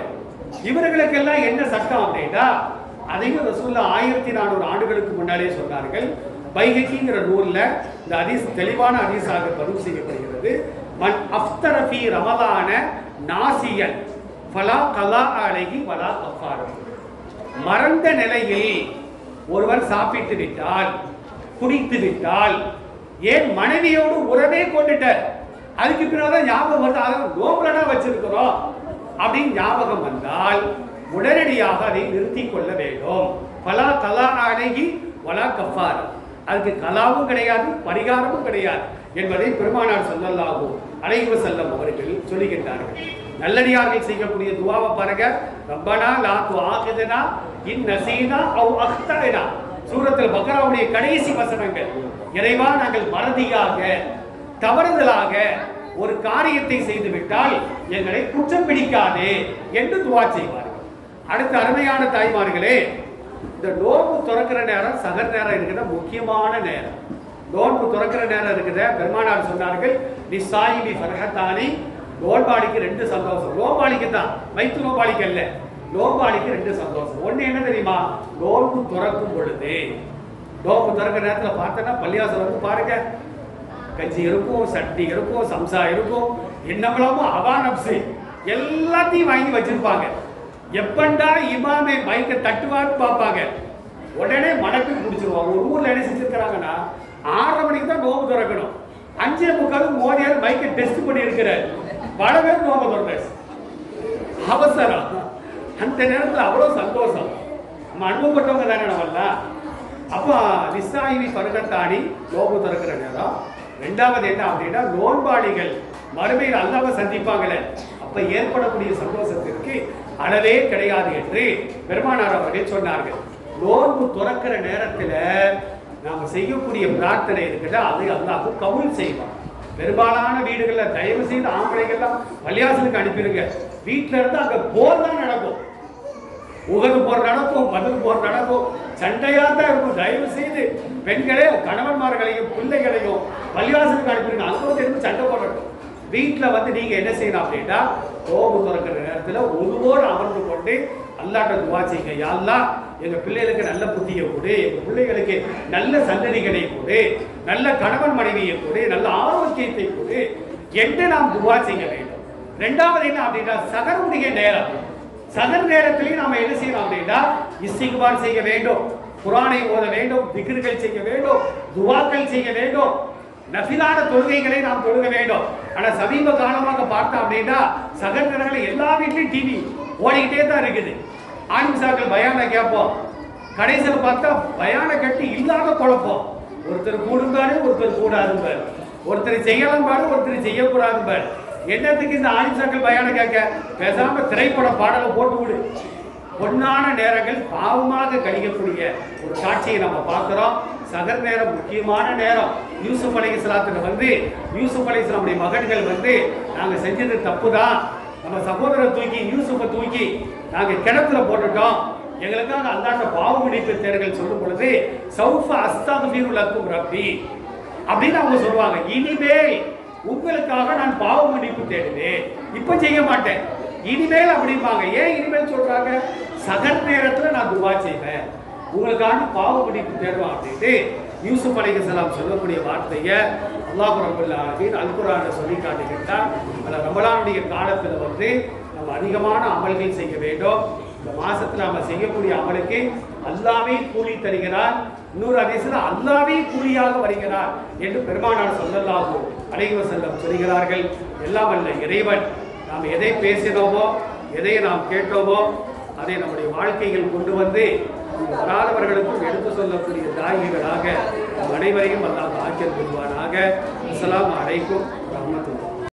இவர்களுக்கெல்லாம் என்ன சட்டம் அப்படின்னா அதையும் ரசூலுல்லாஹ் 1400 ஆண்டுகளுக்கு முன்னாலே சொன்னார்கள். பைஹகிங்கிற நூல்ல இந்த ஹதீஸ் தெளிவான ஹதீஸாக பதிவு செய்யப்படுகிறது. மன் அஃப்தர ஃபீ ரமலான நாசியன் ஃபலா கலா அலைஹி வலா கஃபாரா. மறந்த நிலையில் ஒருவர் சாப்பிட்டு விட்டால், குடித்து விட்டால், ஏன் மனைவியோடு உறவே கொண்டுட்டார், அதுக்கு பிறகுதான் ஞாபகம் வருது, அதை நோம்புலனா வச்சிருக்கிறோம் அப்படின்னு ஞாபகம் வந்தால் உடனடியாக அதை நிறுத்தி கொள்ள வேண்டும். பலா கலா அலைஹி வலா கஃபாரா. அதுக்கு கலாவும் கிடையாது, பரிகாரமும் கிடையாது என்பதை பெருமானார் ஸல்லல்லாஹு அலைஹி வஸல்லம் அவர்கள் சொல்லுகின்றார்கள். நல்லடியார்கள் செய்யக்கூடிய துஆவை பாருங்க. ரப்பனா லா துஆகிதுனா இன் நஸீனா அவ் அக்தனா. சூரத்துல் பக்ராவுடைய கடைசி வசனங்கள். இறைவா, நாங்கள் மறதியாக தவறுதலாக ஒரு காரியத்தை செய்து விட்டால் எங்களை குற்றம் பிடிக்காதே என்று துஆ செய்வார்கள். அடுத்த அருமையான தாய்மார்களே, இந்த நோன்பு துறக்கிற நேரம் சகர் நேரம் இருக்கிற முக்கியமான நேரம். நோன்பு துறக்கிற நேரம் இருக்கிற பெருமானார் சொன்னார்கள், நிசாயிபி ஃபர்ஹத்தானி. நோன்பாளிக்கு 2 சந்தோஷம். நோன்பாளிக்கு தான், வைத்து நோன்பாளிக்கு அல்ல, நோன்பாளிக்கு 2 சந்தோஷம். ஒண்ணு என்ன தெரியுமா, நோன்பு துறக்கும் பொழுது, நோன்பு துறக்கிற நேரத்தில் பார்த்தோன்னா பள்ளியாசல் வந்து பாருங்க, கஞ்சி இருக்கும், சட்னி இருக்கும், சம்சா இருக்கும், என்னவெல்லாமோ அவானப்சி எல்லாத்தையும் வாங்கி வச்சிருப்பாங்க. எப்பண்டா இமாமே மைக்க தட்டுவான்னு பார்ப்பாங்க, உடனே மடக்கு குடிச்சிருவாங்க. ஒரு ஊர்ல என்ன செஞ்சிருக்கிறாங்கன்னா 6:30 மணிக்கு தான் நோம்பு திறக்கணும், 5:45 மோதியார் மைக்கை டெஸ்ட் பண்ணி இருக்கிறார், பல பேர் நோம்பு திறக்க அவசரம். அந்த நேரத்தில் அவ்வளவு சந்தோஷம், நம்ம அனுபவப்பட்டவங்க தானே நம்மள. அப்போ நிசாயிவி பருகத்தாடி நோம்பு திறக்கிற நேரம் ரெண்டாவது என்ன அப்படின்னா நோன்பாளிகள் மறுமையில் அல்லாஹ்வை சந்திப்பாங்களே, அப்ப ஏற்படக்கூடிய சந்தோஷத்திற்கு அளவே கிடையாது என்று பெருமானார் அவர்கள் சொன்னார்கள். நோன்பு துறக்கிற நேரத்துல நாம செய்யக்கூடிய பிரார்த்தனை இருக்குல்ல, அதை அல்லாஹ் கபூல் செய்வான். பெரும்பாலான வீடுகள்ல தயவு செய்து ஆம்பளைகள்லாம் பள்ளியாசலுக்கு அனுப்பிடுங்க. வீட்டுல இருந்து அங்க போர் தான் நடக்கும், உகது போர் நடக்கும், பதில் போர் நடக்கும், சண்டையா தான் இருக்கும். தயவு செய்து பெண்களே கணவன்மார்களையும் பிள்ளைகளையும் பள்ளிவாசலுக்கு அனுப்பிடுங்க. அங்க வந்து இருந்து சண்டை போடட்டும். வீட்டுல வந்து நீங்க என்ன செய்யணும் அப்படின்னா, நோன்பு துறக்கிற நேரத்துல ஒருவோடு அமர்ந்து கொண்டு அல்லாஹ்ட்ட துஆ செய்யுங்க. யா அல்லாஹ், எங்க பிள்ளைகளுக்கு நல்ல புத்தியை கொடு, எங்க பிள்ளைகளுக்கு நல்ல சந்ததிகளை கொடு, நல்ல கணவன் மனைவியை கொடு, நல்ல ஆரோக்கியத்தை கொடு என்று நாம் துஆ செய்ய வேண்டும். ரெண்டாவது என்ன அப்படின்னா, சகருடைய நேரம். சகர் நேரத்திலேயே நாம என்ன செய்யணும் அப்படின்னா, இஸ்திக்பார் செய்ய வேண்டும், குர்ஆனை ஓத வேண்டும், திக்ர்கள் செய்ய வேண்டும், துஆக்கள் செய்ய வேண்டும், நஃபிலான தொழுகைகளை நாம் தொழுக வேண்டும். ஆனா சமீப காலமாக பார்த்தோம் அப்படின்னா சகர் நேரங்களில் எல்லா வீட்லயும் டிவி ஓடிக்கிட்டே தான் இருக்குது. ஆன்மிசாக்கள் பயானை கேட்போம், கடைசியில் பார்த்தா பயானை கட்டி இல்லாத குழப்பம். ஒருத்தர் கூடும்பாரு, ஒருத்தர் கூடாதும்பாரு, ஒருத்தர் செய்யலாம் பாரு, ஒருத்தர் செய்யக்கூடாதும்பாரு. என்னத்துக்கு இந்த ஆன்மிசாக்கள் பயானை கேட்க? பேசாம திரைப்பட பாடலை போட்டு விடு. பொன்னான நேரங்கள் பாவமாக கழிக்கக்கூடிய ஒரு காட்சியை நம்ம பார்க்கிறோம். சகர் நேரம் முக்கியமான நேரம். யூசுப் அலைஹிஸ்ஸலாத்துல வந்து யூசுப் அலைஹிஸ்ஸலாமுடைய மகன்கள் வந்து நாங்க செஞ்சது தப்பு தான், நம்ம சகோதரரை தூக்கி யூசுஃபை தூக்கி நாங்க கிணத்துல போட்டுட்டோம், எங்களுக்காக அல்லாஹ்ட்ட பாவ மன்னிப்பு தேடுங்கள் சொல்லும் பொழுது சௌஃப அஸ்தக்ஃபிரு லக்கும் ரப்பி அப்படின்னு அவங்க சொல்லுவாங்க. இனிமேல் உங்களுக்காக நான் பாவ மன்னிப்பு தேடுவேன், இப்ப செய்ய மாட்டேன், இனிமேல் அப்படிம்பாங்க. ஏன் இனிமேல் சொல்றாங்க? சகர் நேரத்துல நான் துஆ செய்வேன், உங்களுக்காக பாவ மன்னிப்பு தேடுவேன் அப்படின்ட்டு யூசுப் அலைஹிஸ்ஸலாம் சொல்லக்கூடிய வார்த்தையை அல்லாஹ் ரப்பல் ஆலமீன் அல் குர்ஆன்ல சொல்லி காட்டுகின்றார். அந்த ரமலானுடைய காலத்துல வந்து நம்ம அதிகமான அமல்கள் செய்ய வேண்டும். இந்த மாசத்துல நம்ம செய்யக்கூடிய அமலுக்கு அல்லாஹ்வே கூலி தருகிறார். இன்னொரு ஹதீஸ்ல அல்லாஹ்வே கூலியாக வருகிறார் என்று பெருமானார் ஸல்லல்லாஹு அலைஹி வஸல்லம் சொல்கிறார்கள். எல்லாம் வல்ல இறைவன் நாம் எதை பேசினோமோ, எதை நாம் கேட்டோமோ அதை நம்முடைய வாழ்க்கையில் கொண்டு வந்து வராதவர்களுக்கும் எடுத்து சொல்லக்கூடிய தாயிகளாக அனைவரையும் அல்லாஹ் ஆக்கியல் புரிவானாக. அஸ்ஸலாமு அலைக்கும்.